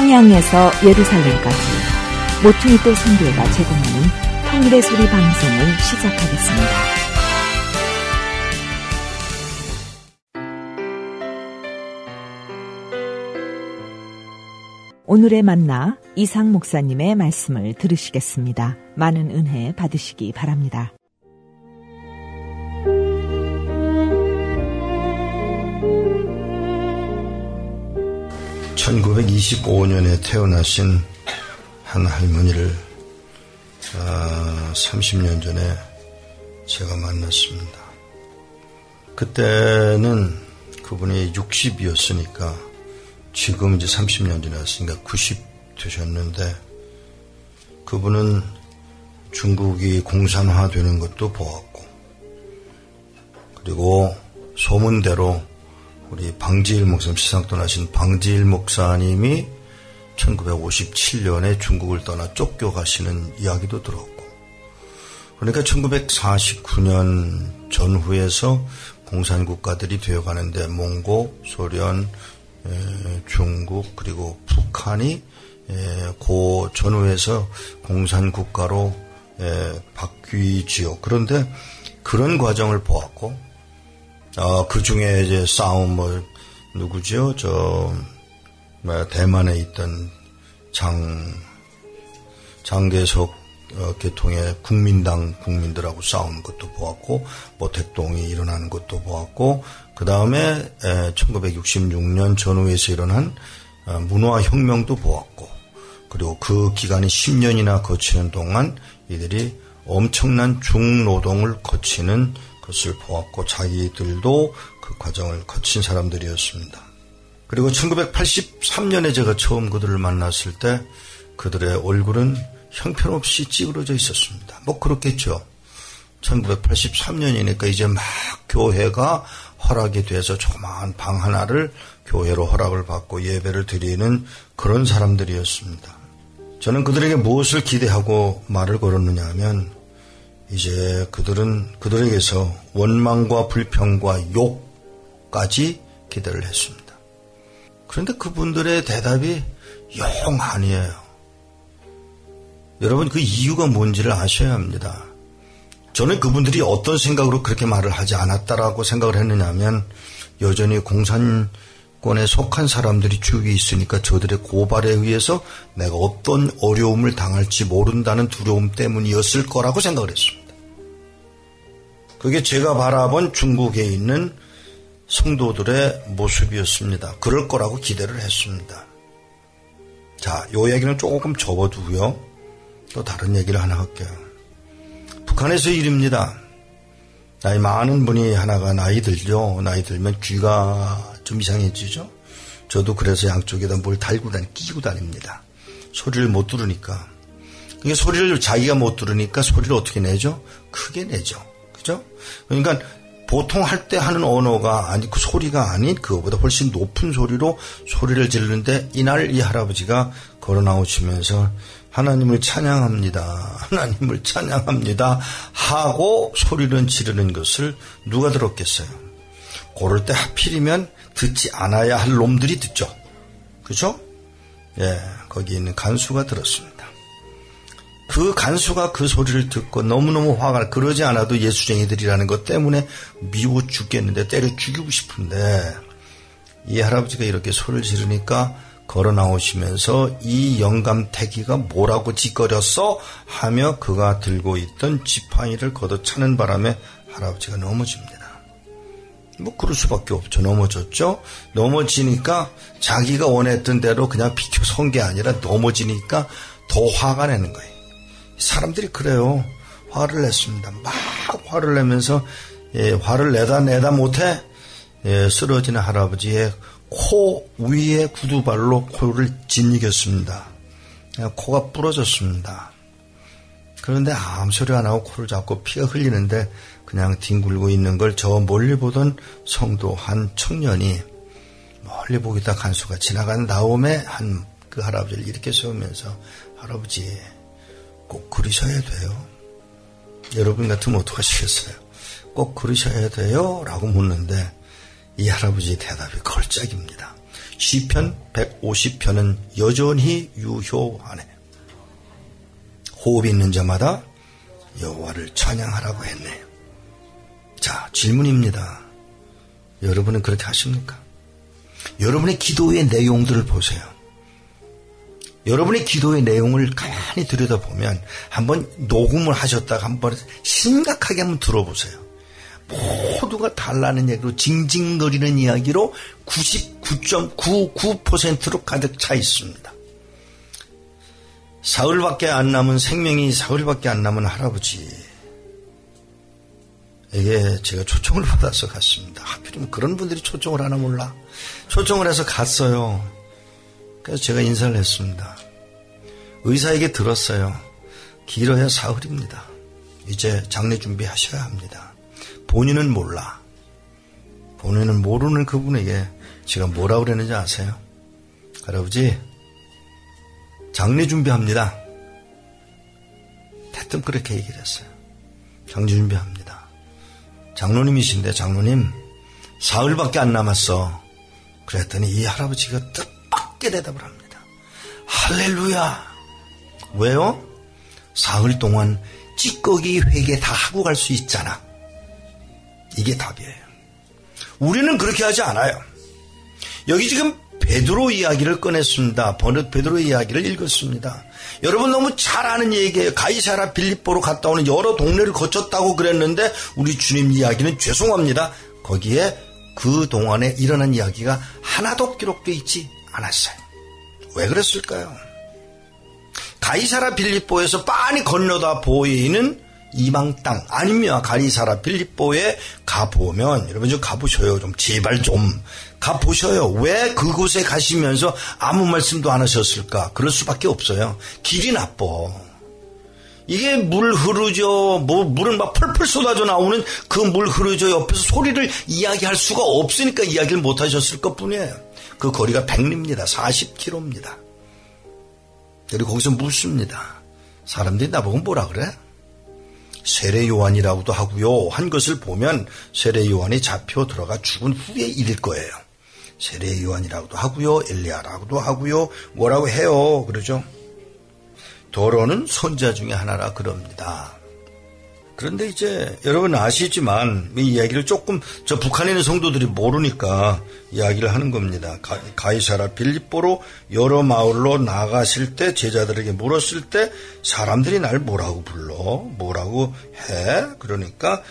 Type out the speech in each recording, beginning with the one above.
평양에서 예루살렘까지 모퉁이 또 선교회가 제공하는 통일의 소리 방송을 시작하겠습니다. 오늘의 만나 이상 목사님의 말씀을 들으시겠습니다. 많은 은혜 받으시기 바랍니다. 1925년에 태어나신 한 할머니를 30년 전에 제가 만났습니다. 그때는 그분이 60이었으니까 지금 이제 30년 지났으니까 90 되셨는데, 그분은 중국이 공산화되는 것도 보았고, 그리고 소문대로 우리 방지일 목사님, 세상 떠나신 방지일 목사님이 1957년에 중국을 떠나 쫓겨가시는 이야기도 들었고, 그러니까 1949년 전후에서 공산국가들이 되어가는데 몽고, 소련, 중국 그리고 북한이 그 전후에서 공산국가로 바뀌지요. 그런데 그런 과정을 보았고, 그 중에 이제 싸움 누구죠? 대만에 있던 장개석 계통의 국민당 국민들하고 싸우는 것도 보았고, 모택동이 일어나는 것도 보았고, 그 다음에 1966년 전후에서 일어난 문화혁명도 보았고, 그리고 그 기간이 10년이나 거치는 동안 이들이 엄청난 중노동을 거치는 것을 보았고, 자기들도 그 과정을 거친 사람들이었습니다. 그리고 1983년에 제가 처음 그들을 만났을 때 그들의 얼굴은 형편없이 찌그러져 있었습니다. 뭐 그렇겠죠. 1983년이니까 이제 막 교회가 허락이 돼서 조그마한 방 하나를 교회로 허락을 받고 예배를 드리는 그런 사람들이었습니다. 저는 그들에게 무엇을 기대하고 말을 걸었느냐 하면, 이제 그들에게서 원망과 불평과 욕까지 기대를 했습니다. 그런데 그분들의 대답이 영 아니에요. 여러분, 그 이유가 뭔지를 아셔야 합니다. 저는 그분들이 어떤 생각으로 그렇게 말을 하지 않았다라고 생각을 했느냐 하면, 여전히 공산권에 속한 사람들이 주위에 있으니까 저들의 고발에 의해서 내가 어떤 어려움을 당할지 모른다는 두려움 때문이었을 거라고 생각을 했습니다. 그게 제가 바라본 중국에 있는 성도들의 모습이었습니다. 그럴 거라고 기대를 했습니다. 자, 요 얘기는 조금 접어두고요. 또 다른 얘기를 하나 할게요. 북한에서 일입니다. 나이 많은 분이 하나가 나이 들죠. 나이 들면 귀가 좀 이상해지죠. 저도 그래서 양쪽에다 뭘 달고 끼고 다닙니다. 소리를 못 들으니까. 그게 소리를 자기가 못 들으니까 소리를 어떻게 내죠? 크게 내죠. 그죠? 그러니까 보통 할 때 하는 언어가 아니, 그 소리가 아닌 그거보다 훨씬 높은 소리로 소리를 지르는데, 이날 이 할아버지가 걸어 나오시면서 하나님을 찬양합니다. 하나님을 찬양합니다. 하고 소리를 지르는 것을 누가 들었겠어요? 그럴 때 하필이면 듣지 않아야 할 놈들이 듣죠. 그죠? 예, 거기 있는 간수가 들었습니다. 그 간수가 그 소리를 듣고 너무너무 화가, 그러지 않아도 예수쟁이들이라는 것 때문에 미워 죽겠는데, 때려 죽이고 싶은데, 이 할아버지가 이렇게 소리를 지르니까 걸어 나오시면서 이 영감태기가 뭐라고 짓거렸어? 하며 그가 들고 있던 지팡이를 걷어차는 바람에 할아버지가 넘어집니다. 뭐 그럴 수밖에 없죠. 넘어졌죠. 넘어지니까 자기가 원했던 대로 그냥 비켜 선 게 아니라 넘어지니까 더 화가 나는 거예요. 사람들이 그래요. 화를 냈습니다. 막 화를 내면서 화를 내다 못해 쓰러지는 할아버지의 코 위에 구두발로 코를 짓이겼습니다. 코가 부러졌습니다. 그런데 아무 소리 안 하고 코를 잡고 피가 흘리는데 그냥 뒹굴고 있는 걸 저 멀리 보던 성도 한 청년이 멀리 보기다 간수가 지나간 다음에 그 할아버지를 이렇게 세우면서, 할아버지 꼭 그러셔야 돼요. 여러분 같으면 어떡하시겠어요? 꼭 그러셔야 돼요? 라고 묻는데, 이 할아버지의 대답이 걸작입니다. 시편 150편은 여전히 유효하네. 호흡이 있는 자마다 여호와를 찬양하라고 했네요. 자, 질문입니다. 여러분은 그렇게 하십니까? 여러분의 기도의 내용들을 보세요. 여러분의 기도의 내용을 가만히 들여다보면 한번 녹음을 하셨다가 한번 심각하게 한번 들어보세요. 모두가 달라는 얘기로 징징거리는 이야기로 99.99%로 가득 차 있습니다. 사흘밖에 안 남은 생명이 사흘밖에 안 남은 할아버지에게 제가 초청을 받아서 갔습니다. 하필이면 그런 분들이 초청을 하나 몰라. 초청을 해서 갔어요. 그래서 제가 인사를 했습니다. 의사에게 들었어요. 길어야 사흘입니다. 이제 장례 준비하셔야 합니다. 본인은 몰라. 본인은 모르는 그분에게 제가 뭐라고 그랬는지 아세요? 할아버지, 장례 준비합니다. 대뜸 그렇게 얘기를 했어요. 장례 준비합니다. 장로님이신데, 장로님, 사흘밖에 안 남았어. 그랬더니 이 할아버지가 뜻밖의 대답을 합니다. 할렐루야. 왜요? 사흘 동안 찌꺼기 회개 다 하고 갈 수 있잖아. 이게 답이에요. 우리는 그렇게 하지 않아요. 여기 지금 베드로 이야기를 꺼냈습니다. 베드로 이야기를 읽었습니다. 여러분 너무 잘 아는 얘기예요. 가이사랴 빌립보로 갔다 오는 여러 동네를 거쳤다고 그랬는데 우리 주님 이야기는 죄송합니다. 거기에 그 동안에 일어난 이야기가 하나도 기록되어 있지 않았어요. 왜 그랬을까요? 가이사랴 빌립보에서 빤히 건너다 보이는 이방 땅 아니면 가이사랴 빌립보에 가보면 여러분 좀 가보셔요. 좀 제발 좀 가보셔요. 왜 그곳에 가시면서 아무 말씀도 안 하셨을까? 그럴 수밖에 없어요. 길이 나빠. 이게 물 흐르죠. 물은 막 펄펄 쏟아져 나오는 그 물 흐르죠. 옆에서 소리를 이야기할 수가 없으니까 이야기를 못 하셨을 것뿐이에요. 그 거리가 100리입니다. 40km입니다. 그리고 거기서 묻습니다. 사람들이 나보고 뭐라 그래? 세례 요한이라고도 하고요. 한 것을 보면 세례 요한이 잡혀 들어가 죽은 후의 일일 거예요. 세례 요한이라고도 하고요. 엘리야라고도 하고요. 뭐라고 해요. 그러죠. 도로는 선지자 중에 하나라 그럽니다. 그런데 이제 여러분 아시지만 이 이야기를 조금 저 북한에 있는 성도들이 모르니까 이야기를 하는 겁니다. 가이사랴 빌립보로 여러 마을로 나가실 때 제자들에게 물었을 때 사람들이 날 뭐라고 불러? 뭐라고 해? 그러니까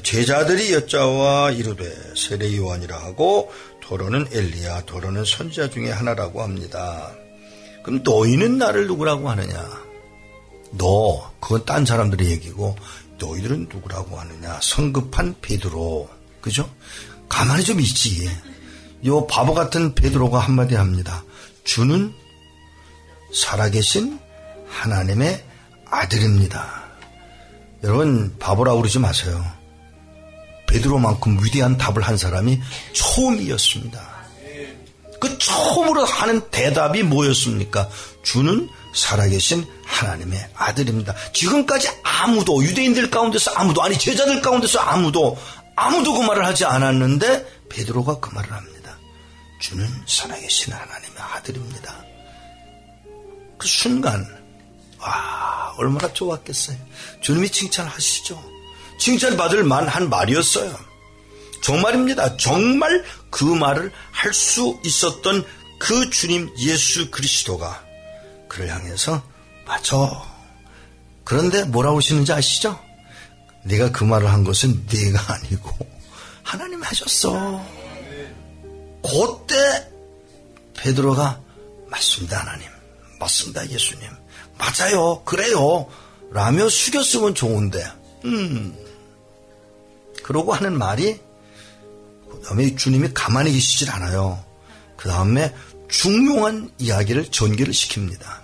제자들이 여짜와 이르되 세례 요한이라 하고 도로는 엘리야, 도로는 선지자 중에 하나라고 합니다. 그럼 너희는 나를 누구라고 하느냐? 너, 그건 딴 사람들의 얘기고 너희들은 누구라고 하느냐? 성급한 베드로. 그죠? 가만히 좀 있지. 요 바보 같은 베드로가 한마디 합니다. 주는 살아계신 하나님의 아들입니다. 여러분 바보라고 그러지 마세요. 베드로만큼 위대한 답을 한 사람이 처음이었습니다. 그 처음으로 하는 대답이 뭐였습니까? 주는 살아계신 하나님의 아들입니다. 지금까지 아무도 유대인들 가운데서 아무도 아니 제자들 가운데서 아무도 그 말을 하지 않았는데 베드로가 그 말을 합니다. 주는 살아계신 하나님의 아들입니다. 그 순간 얼마나 좋았겠어요. 주님이 칭찬하시죠. 칭찬받을 만한 말이었어요. 정말입니다. 정말 그 말을 할 수 있었던 그 주님 예수 그리스도가 그를 향해서 맞아. 그런데 뭐라고 하시는지 아시죠? 네가 그 말을 한 것은 네가 아니고 하나님이 하셨어. 그때 베드로가 맞습니다 하나님. 맞습니다 예수님. 맞아요. 그래요. 라며 숙였으면 좋은데 그러고 하는 말이 그 다음에 주님이 가만히 계시질 않아요. 그 다음에 중요한 이야기를 전개를 시킵니다.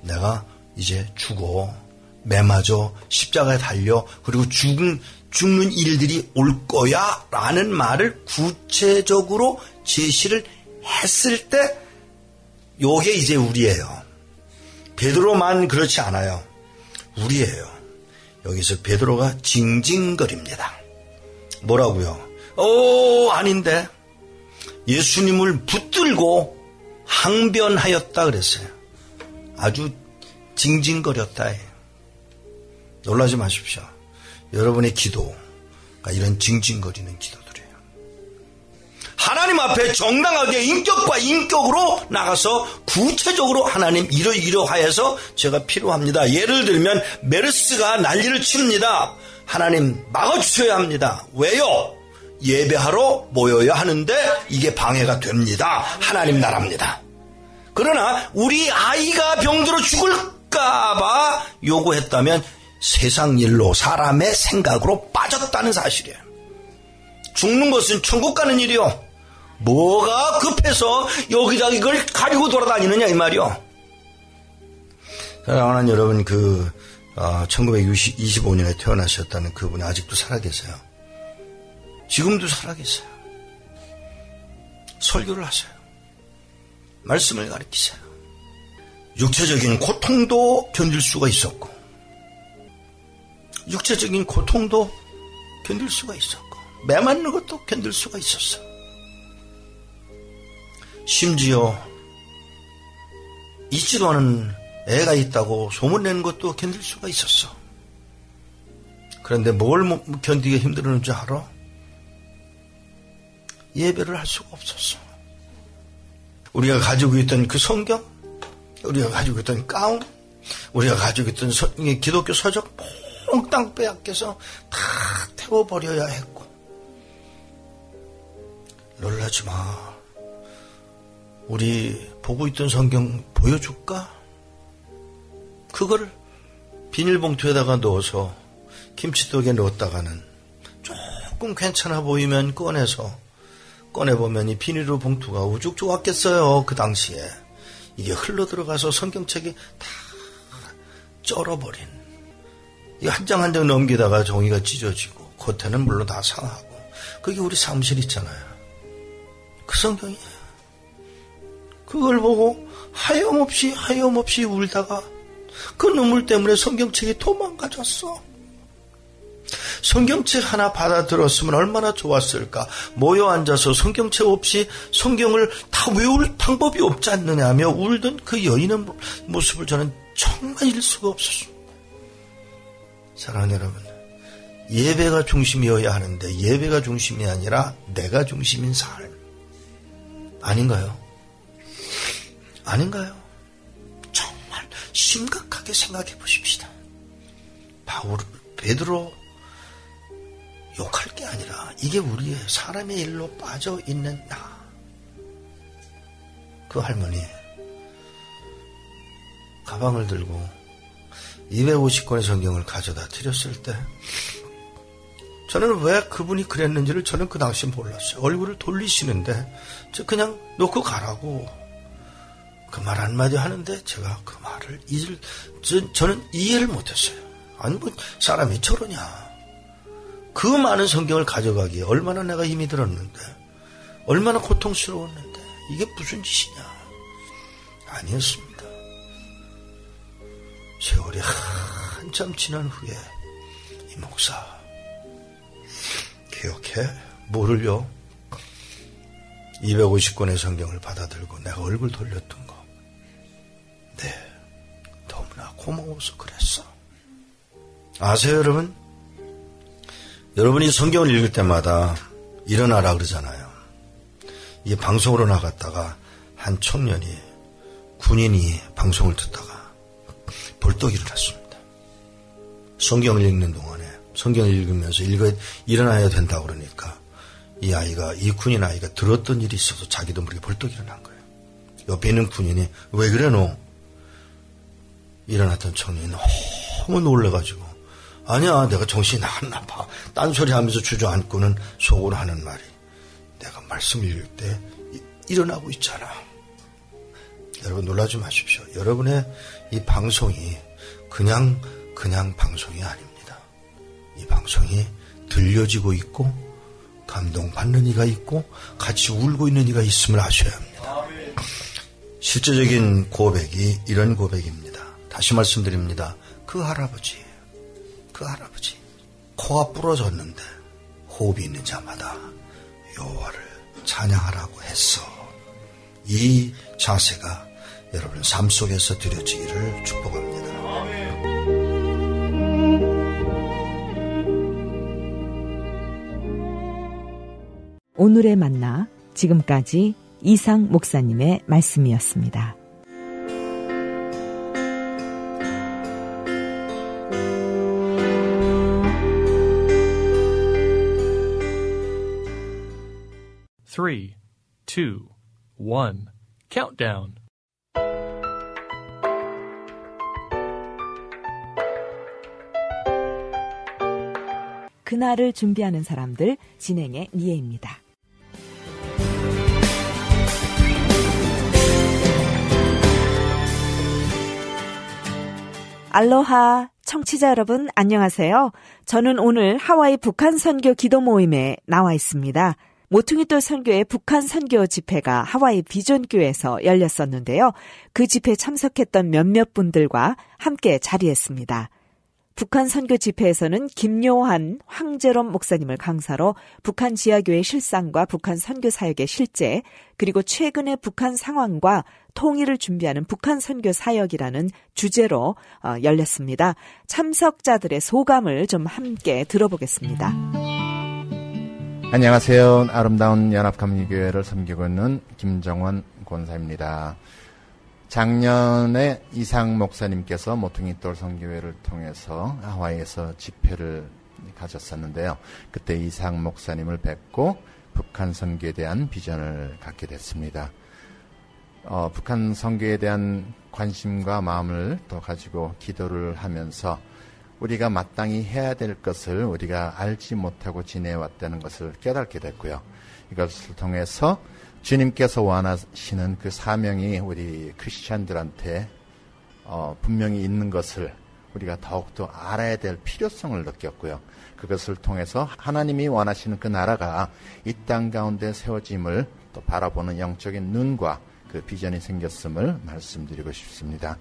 내가 이제 죽어 매 맞아 십자가에 달려 그리고 죽는 일들이 올 거야 라는 말을 구체적으로 제시를 했을 때 요게 이제 우리예요. 베드로만 그렇지 않아요. 우리예요. 여기서 베드로가 징징거립니다. 뭐라고요? 아닌데 예수님을 붙들고 항변하였다 그랬어요. 아주 징징거렸다. 놀라지 마십시오. 여러분의 기도가 이런 징징거리는 기도들이에요. 하나님 앞에 정당하게 인격과 인격으로 나가서 구체적으로 하나님 이러하여서 제가 필요합니다. 예를 들면 메르스가 난리를 칩니다. 하나님 막아주셔야 합니다. 왜요? 예배하러 모여야 하는데 이게 방해가 됩니다. 하나님 나라입니다. 그러나 우리 아이가 병들어 죽을까봐 요구했다면 세상 일로 사람의 생각으로 빠졌다는 사실이에요. 죽는 것은 천국 가는 일이요. 뭐가 급해서 여기다 이걸 가지고 돌아다니느냐 이 말이요. 사랑하는 여러분, 1925년에 태어나셨다는 그분이 아직도 살아계세요. 지금도 살아계세요. 설교를 하세요. 말씀을 가르치세요. 육체적인 고통도 견딜 수가 있었고, 육체적인 고통도 견딜 수가 있었고, 매 맞는 것도 견딜 수가 있었어. 심지어 있지도 않은 애가 있다고 소문내는 것도 견딜 수가 있었어. 그런데 뭘 견디기 힘들었는 줄 알아? 예배를 할 수가 없었어. 우리가 가지고 있던 그 성경, 우리가 가지고 있던 가운, 우리가 가지고 있던 기독교 서적 몽땅 빼앗겨서 다 태워버려야 했고. 놀라지 마. 우리 보고 있던 성경 보여줄까? 그걸 비닐봉투에다가 넣어서 김치떡에 넣었다가는 조금 괜찮아 보이면 꺼내보면 이 비닐로 봉투가 우죽 좋았겠어요. 그 당시에 이게 흘러들어가서 성경책이 다 쩔어버린, 이 한 장 한 장 넘기다가 종이가 찢어지고 겉에는 물론 다 상하고, 그게 우리 사무실 있잖아요. 그 성경이에요. 그걸 보고 하염없이 울다가 그 눈물 때문에 성경책이 도망가졌어. 성경책 하나 받아들었으면 얼마나 좋았을까. 모여 앉아서 성경책 없이 성경을 다 외울 방법이 없지 않느냐며 울던 그 여인의 모습을 저는 정말 잊을 수가 없었습니다. 사랑하는 여러분, 예배가 중심이어야 하는데 예배가 중심이 아니라 내가 중심인 삶 아닌가요? 아닌가요? 정말 심각하게 생각해 보십시다. 베드로 욕할 게 아니라 이게 우리의 사람의 일로 빠져 있는 나. 그 할머니 가방을 들고 250권의 성경을 가져다 드렸을 때 저는 왜 그분이 그랬는지를 저는 그 당시 몰랐어요. 얼굴을 돌리시는데 저 그냥 놓고 가라고 그 말 한마디 하는데 제가 그 말을 저는 이해를 못했어요. 아니 뭐 사람이 저러냐. 그 많은 성경을 가져가기에 얼마나 내가 힘이 들었는데, 얼마나 고통스러웠는데 이게 무슨 짓이냐. 아니었습니다. 세월이 한참 지난 후에 이 목사 기억해? 뭐를요? 250권의 성경을 받아들고 내가 얼굴 돌렸던 거. 네, 너무나 고마워서 그랬어. 아세요 여러분? 여러분이 성경을 읽을 때마다 일어나라 그러잖아요. 이게 방송으로 나갔다가 한 청년이, 군인이 방송을 듣다가 벌떡 일어났습니다. 성경을 읽는 동안에 성경을 읽으면서 일어나야 된다고 그러니까 이 군인 아이가 들었던 일이 있어서 자기도 모르게 벌떡 일어난 거예요. 옆에 있는 군인이 왜 그래 너? 일어났던 청년이 너무 놀라가지고 아니야, 내가 정신이 나갔나봐. 딴소리 하면서 주저앉고는 속으로 하는 말이, 내가 말씀을 읽을 때 일어나고 있잖아. 여러분 놀라지 마십시오. 여러분의 이 방송이 그냥 방송이 아닙니다. 이 방송이 들려지고 있고 감동받는 이가 있고 같이 울고 있는 이가 있음을 아셔야 합니다. 실제적인 고백이 이런 고백입니다. 다시 말씀드립니다. 그 할아버지 코가 부러졌는데 호흡이 있는 자마다 여호와를 찬양하라고 했어. 이 자세가 여러분 삶 속에서 드려지기를 축복합니다. 오늘의 만나, 지금까지 이상 목사님의 말씀이었습니다. Three, two, one, countdown. 그날을 준비하는 사람들 진행의 니에입니다. 알로하 청취자 여러분 안녕하세요. 저는 오늘 하와이 북한 선교 기도 모임에 나와 있습니다. 모퉁이돌 선교의 북한 선교 집회가 하와이 비전교회에서 열렸었는데요. 그 집회에 참석했던 몇몇 분들과 함께 자리했습니다. 북한 선교 집회에서는 김요한 황재롬 목사님을 강사로 북한 지하교회 실상과 북한 선교 사역의 실제, 그리고 최근의 북한 상황과 통일을 준비하는 북한 선교 사역이라는 주제로 열렸습니다. 참석자들의 소감을 좀 함께 들어보겠습니다. 안녕하세요. 아름다운 연합감리교회를 섬기고 있는 김정원 권사입니다. 작년에 이상 목사님께서 모퉁이돌 선교회를 통해서 하와이에서 집회를 가졌었는데요. 그때 이상 목사님을 뵙고 북한 선교에 대한 비전을 갖게 됐습니다. 북한 선교에 대한 관심과 마음을 또 가지고 기도를 하면서 우리가 마땅히 해야 될 것을 우리가 알지 못하고 지내왔다는 것을 깨닫게 됐고요. 이것을 통해서 주님께서 원하시는 그 사명이 우리 크리스찬들한테 분명히 있는 것을 우리가 더욱더 알아야 될 필요성을 느꼈고요. 그것을 통해서 하나님이 원하시는 그 나라가 이 땅 가운데 세워짐을 또 바라보는 영적인 눈과 그 비전이 생겼음을 말씀드리고 싶습니다.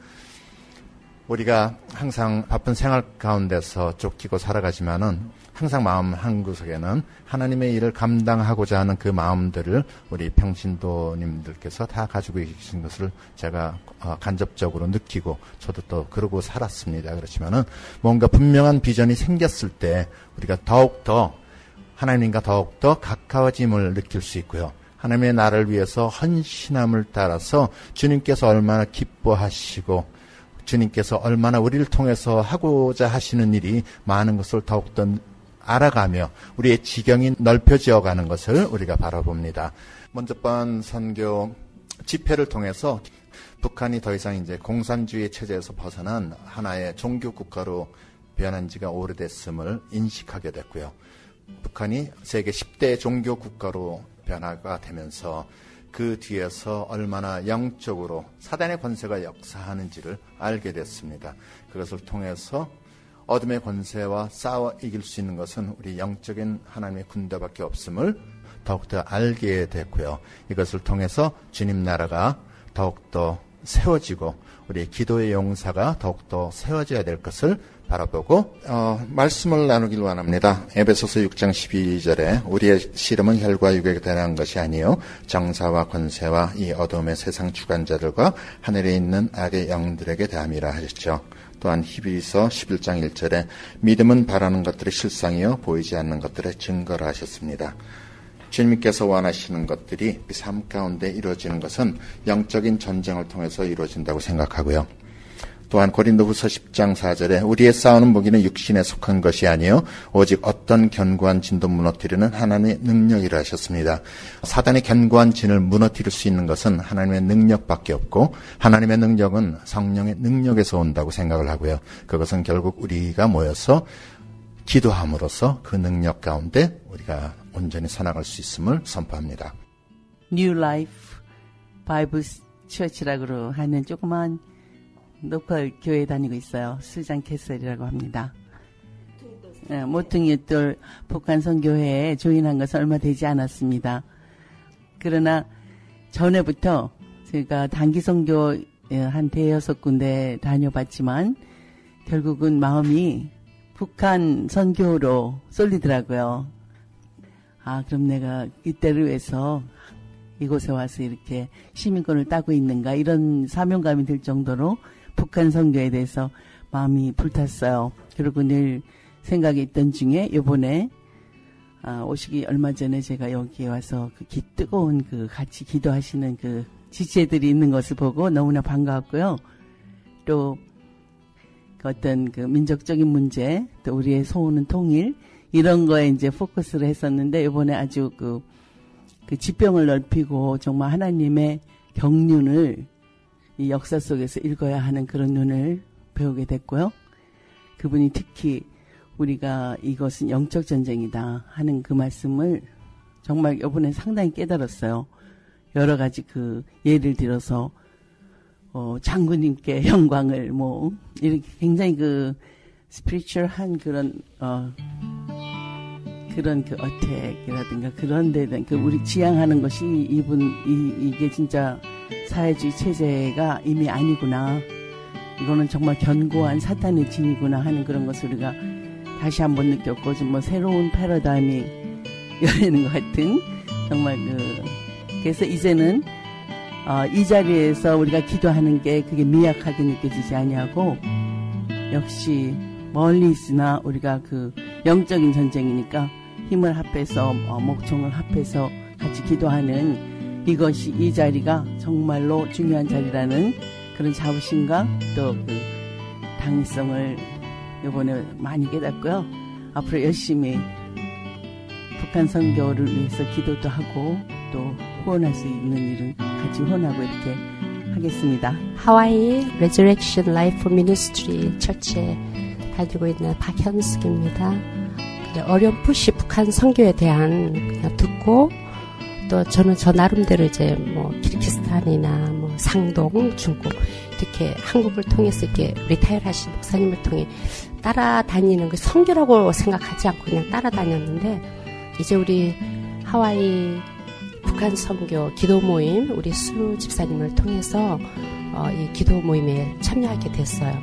우리가 항상 바쁜 생활 가운데서 쫓기고 살아가지만은 항상 마음 한구석에는 하나님의 일을 감당하고자 하는 그 마음들을 우리 평신도님들께서 다 가지고 계신 것을 제가 간접적으로 느끼고 저도 또 그러고 살았습니다. 그렇지만은 뭔가 분명한 비전이 생겼을 때 우리가 더욱더 하나님과 더욱더 가까워짐을 느낄 수 있고요. 하나님의 나라를 위해서 헌신함을 따라서 주님께서 얼마나 기뻐하시고 주님께서 얼마나 우리를 통해서 하고자 하시는 일이 많은 것을 더욱더 알아가며 우리의 지경이 넓혀져 가는 것을 우리가 바라봅니다. 먼저 번 선교 집회를 통해서 북한이 더 이상 이제 공산주의 체제에서 벗어난 하나의 종교 국가로 변한 지가 오래됐음을 인식하게 됐고요. 북한이 세계 10대 종교 국가로 변화가 되면서 그 뒤에서 얼마나 영적으로 사단의 권세가 역사하는지를 알게 됐습니다. 그것을 통해서 어둠의 권세와 싸워 이길 수 있는 것은 우리 영적인 하나님의 군대밖에 없음을 더욱더 알게 됐고요. 이것을 통해서 주님 나라가 더욱더 세워지고 우리의 기도의 용사가 더욱더 세워져야 될 것을 바라보고 말씀을 나누길 원합니다. 에베소서 6장 12절에 우리의 씨름은 혈과 육에 대한 것이 아니요 정사와 권세와 이 어둠의 세상 주관자들과 하늘에 있는 악의 영들에게 대함이라 하셨죠. 또한 히브리서 11장 1절에 믿음은 바라는 것들의 실상이요 보이지 않는 것들의 증거라 하셨습니다. 주님께서 원하시는 것들이 삶 가운데 이루어지는 것은 영적인 전쟁을 통해서 이루어진다고 생각하고요. 또한 고린도후서 10장 4절에 우리의 싸우는 무기는 육신에 속한 것이 아니요 오직 어떤 견고한 진도 무너뜨리는 하나님의 능력이라 하셨습니다. 사단의 견고한 진을 무너뜨릴 수 있는 것은 하나님의 능력밖에 없고 하나님의 능력은 성령의 능력에서 온다고 생각을 하고요. 그것은 결국 우리가 모여서 기도함으로써 그 능력 가운데 우리가 온전히 살아갈 수 있음을 선포합니다. New Life Bible Church라고 하는 조그만 로컬 교회 다니고 있어요. 수장 캐슬이라고 합니다. 모퉁이돌 북한 선교회에 조인한 것은 얼마 되지 않았습니다. 그러나 전에부터 제가 단기 선교 한 5-6군데 다녀봤지만 결국은 마음이 북한 선교로 쏠리더라고요. 그럼 내가 이때를 위해서 이곳에 와서 이렇게 시민권을 따고 있는가 이런 사명감이 들 정도로 북한 선교에 대해서 마음이 불탔어요. 그리고 늘 생각이 있던 중에 이번에 오시기 얼마 전에 제가 여기에 와서 그 뜨거운 그 같이 기도하시는 그 지체들이 있는 것을 보고 너무나 반가웠고요. 또 어떤 그 민족적인 문제, 또 우리의 소원은 통일 이런 거에 이제 포커스를 했었는데 이번에 아주 그 지평을 넓히고 정말 하나님의 경륜을 이 역사 속에서 읽어야 하는 그런 눈을 배우게 됐고요. 그분이 특히 우리가 이것은 영적 전쟁이다 하는 그 말씀을 정말 이번에 상당히 깨달았어요. 여러 가지 그 예를 들어서 장군님께 영광을 이렇게 굉장히 그 스피리추얼한 그런 그 어택이라든가 그런 데 대한 그 우리 지향하는 것이 이게 진짜 사회주의 체제가 이미 아니구나. 이거는 정말 견고한 사탄의 진이구나 하는 그런 것을 우리가 다시 한번 느꼈고 좀 새로운 패러다임이 열리는 것 같은 정말 그래서 이제는 이 자리에서 우리가 기도하는 게 그게 미약하게 느껴지지 아니하고 역시 멀리 있으나 우리가 그 영적인 전쟁이니까 힘을 합해서 목총을 합해서 같이 기도하는 이것이 이 자리가 정말로 중요한 자리라는 그런 자부심과 또 그 당위성을 이번에 많이 깨닫고요. 앞으로 열심히 북한 선교를 위해서 기도도 하고 또 후원할 수 있는 일은 같이 후원하고 이렇게 하겠습니다. 하와이 Resurrection Life Ministry 처치에 다니고 있는 박현숙입니다. 어렴풋이 북한 선교에 대한 그냥 듣고 또 저는 저 나름대로 이제 키르기스탄이나 상동, 중국 이렇게 한국을 통해서 이렇게 리타이어 하신 목사님을 통해 따라다니는 그 선교라고 생각하지 않고 그냥 따라다녔는데 이제 우리 하와이 북한 선교 기도 모임 우리 수 집사님을 통해서 이 기도 모임에 참여하게 됐어요.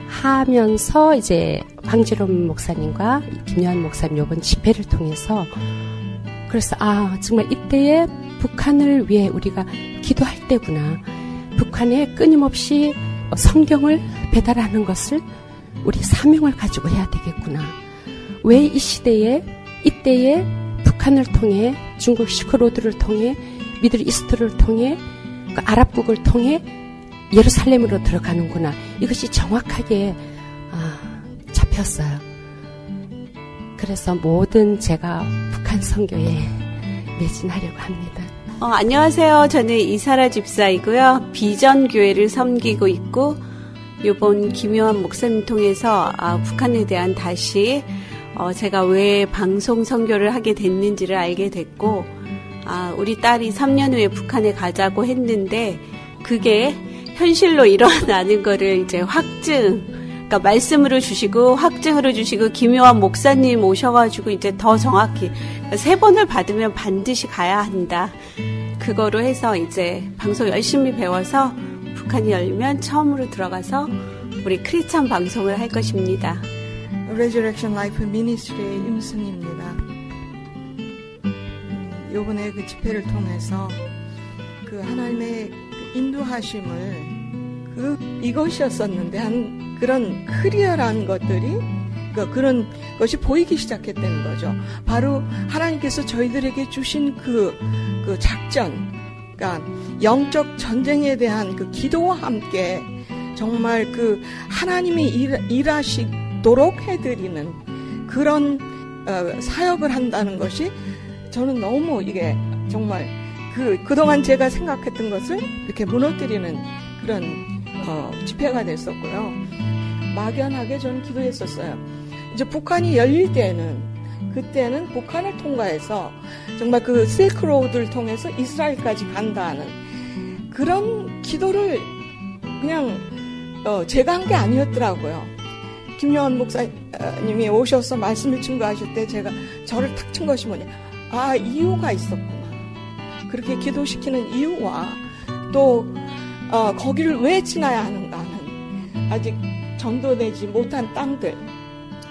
하면서 이제 황지롬 목사님과 김요한 목사님 이번 집회를 통해서 그래서 정말 이때에 북한을 위해 우리가 기도할 때구나. 북한에 끊임없이 성경을 배달하는 것을 우리 사명을 가지고 해야 되겠구나. 왜 이 시대에 이때에 북한을 통해 중국 시크로드를 통해 미들 이스트를 통해 그 아랍국을 통해 예루살렘으로 들어가는구나. 이것이 정확하게 잡혔어요. 그래서 모든 제가 북한 선교에 매진하려고 합니다. 안녕하세요. 저는 이사라 집사이고요. 비전교회를 섬기고 있고 이번 김요한 목사님 통해서 북한에 대한 다시 제가 왜 방송 선교를 하게 됐는지를 알게 됐고 우리 딸이 3년 후에 북한에 가자고 했는데 그게 현실로 일어나는 거를 이제 그러니까 말씀으로 주시고 확증으로 주시고 김요한 목사님 오셔가지고 이제 더 정확히 3번을 받으면 반드시 가야 한다. 그거로 해서 이제 방송 열심히 배워서 북한이 열리면 처음으로 들어가서 우리 크리스찬 방송을 할 것입니다. Resurrection Life Ministry의 임승입니다. 요번에 그 집회를 통해서 그 하나님의 인도하심을 이것이었었는데 한 그런 클리어한 것들이 그런 것이 보이기 시작했다는 거죠. 바로 하나님께서 저희들에게 주신 그 작전, 그러니까 영적 전쟁에 대한 그 기도와 함께 정말 그 하나님이 일하시도록 해드리는 그런 사역을 한다는 것이 저는 너무 이게 정말 그동안 제가 생각했던 것을 이렇게 무너뜨리는 그런 집회가 됐었고요. 막연하게 저는 기도했었어요. 이제 북한이 열릴 그때는 북한을 통과해서 정말 그 실크로드를 통해서 이스라엘까지 간다는 그런 기도를 그냥 제가 한 게 아니었더라고요. 김요한 목사님이 오셔서 말씀을 증거하실 때 제가 저를 탁 친 것이 뭐냐. 이유가 있었구나. 그렇게 기도시키는 이유와 또 거기를 왜 지나야 하는가 하는 아직 전도되지 못한 땅들,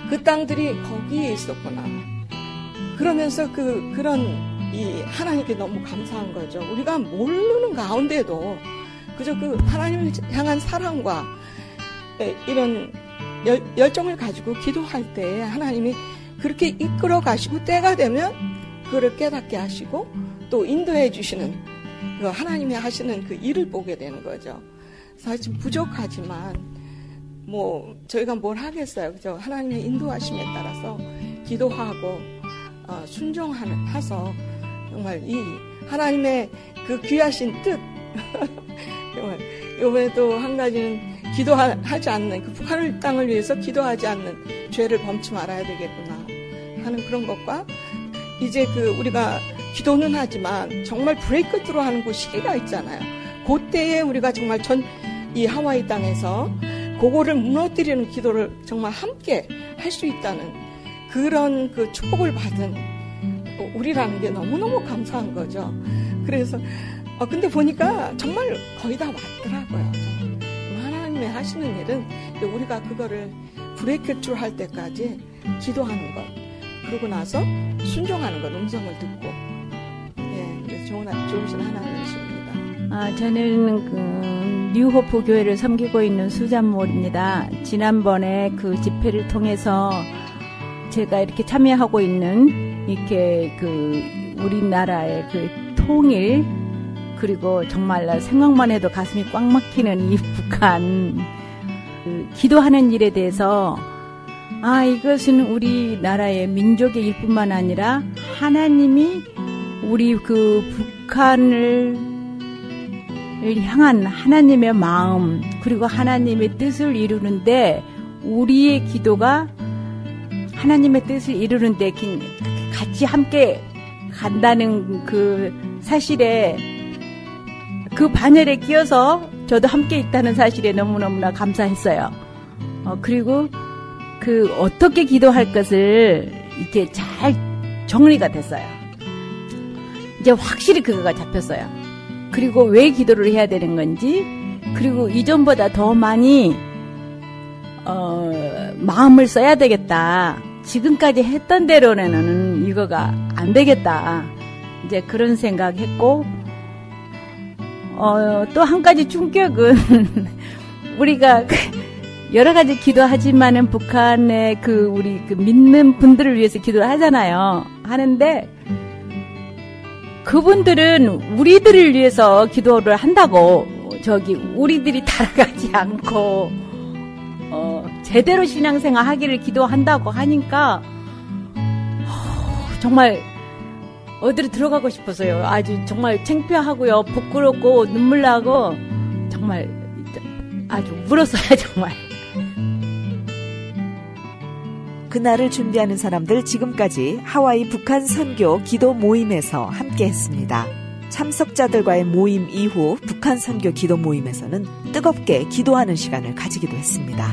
그 땅들이 거기에 있었구나. 그러면서 그런 이 하나님께 너무 감사한 거죠. 우리가 모르는 가운데도 그저 그 하나님을 향한 사랑과 이런 열정을 가지고 기도할 때 하나님이 그렇게 이끌어 가시고 때가 되면 그를 깨닫게 하시고 또 인도해 주시는 그 하나님이 하시는 그 일을 보게 되는 거죠. 사실 부족하지만 뭐 저희가 뭘 하겠어요. 그죠? 하나님의 인도하심에 따라서 기도하고 순종해서 정말 이 하나님의 그 귀하신 뜻 정말 이번에도 한 가지는 기도하지 않는 그 북한 땅을 위해서 기도하지 않는 죄를 범치 말아야 되겠구나 하는 그런 것과 이제 그 우리가 기도는 하지만 정말 브레이크 트루 하는 그 시기가 있잖아요. 그때에 우리가 정말 이 하와이 땅에서 그거를 무너뜨리는 기도를 정말 함께 할 수 있다는 그런 그 축복을 받은 우리라는 게 너무너무 감사한 거죠. 그래서 근데 보니까 정말 거의 다 왔더라고요. 하나님의 하시는 일은 우리가 그거를 브레이크 트루 할 때까지 기도하는 것, 그러고 나서 순종하는 것, 음성을 듣고, 그래서 좋으신 하나님이십니다. 저는 그 뉴호프 교회를 섬기고 있는 수잔몰입니다. 지난번에 그 집회를 통해서 제가 이렇게 참여하고 있는 이렇게 그 우리나라의 그 통일, 그리고 정말 생각만 해도 가슴이 꽉 막히는 이 북한 그 기도하는 일에 대해서 이것은 우리나라의 민족의 일뿐만 아니라 하나님이 우리 그 북한을 향한 하나님의 마음, 그리고 하나님의 뜻을 이루는데 우리의 기도가 하나님의 뜻을 이루는데 같이 함께 간다는 그 사실에, 그 반열에 끼어서 저도 함께 있다는 사실에 너무너무나 감사했어요. 그리고 그 어떻게 기도할 것을 이렇게 잘 정리가 됐어요. 이제 확실히 그거가 잡혔어요. 그리고 왜 기도를 해야 되는 건지, 그리고 이전보다 더 많이 마음을 써야 되겠다. 지금까지 했던 대로는 이거가 안 되겠다. 이제 그런 생각했고, 또 한 가지 충격은 우리가 여러 가지 기도하지만은 북한의 우리 믿는 분들을 위해서 기도를 하잖아요. 하는데 그분들은 우리들을 위해서 기도를 한다고 우리들이 따라가지 않고 제대로 신앙생활 하기를 기도한다고 하니까 정말 어디로 들어가고 싶어서요. 아주 정말 창피하고요, 부끄럽고 눈물 나고 정말 아주 울었어요, 정말. 그날을 준비하는 사람들 지금까지 하와이 북한 선교 기도 모임에서 함께했습니다. 참석자들과의 모임 이후 북한 선교 기도 모임에서는 뜨겁게 기도하는 시간을 가지기도 했습니다.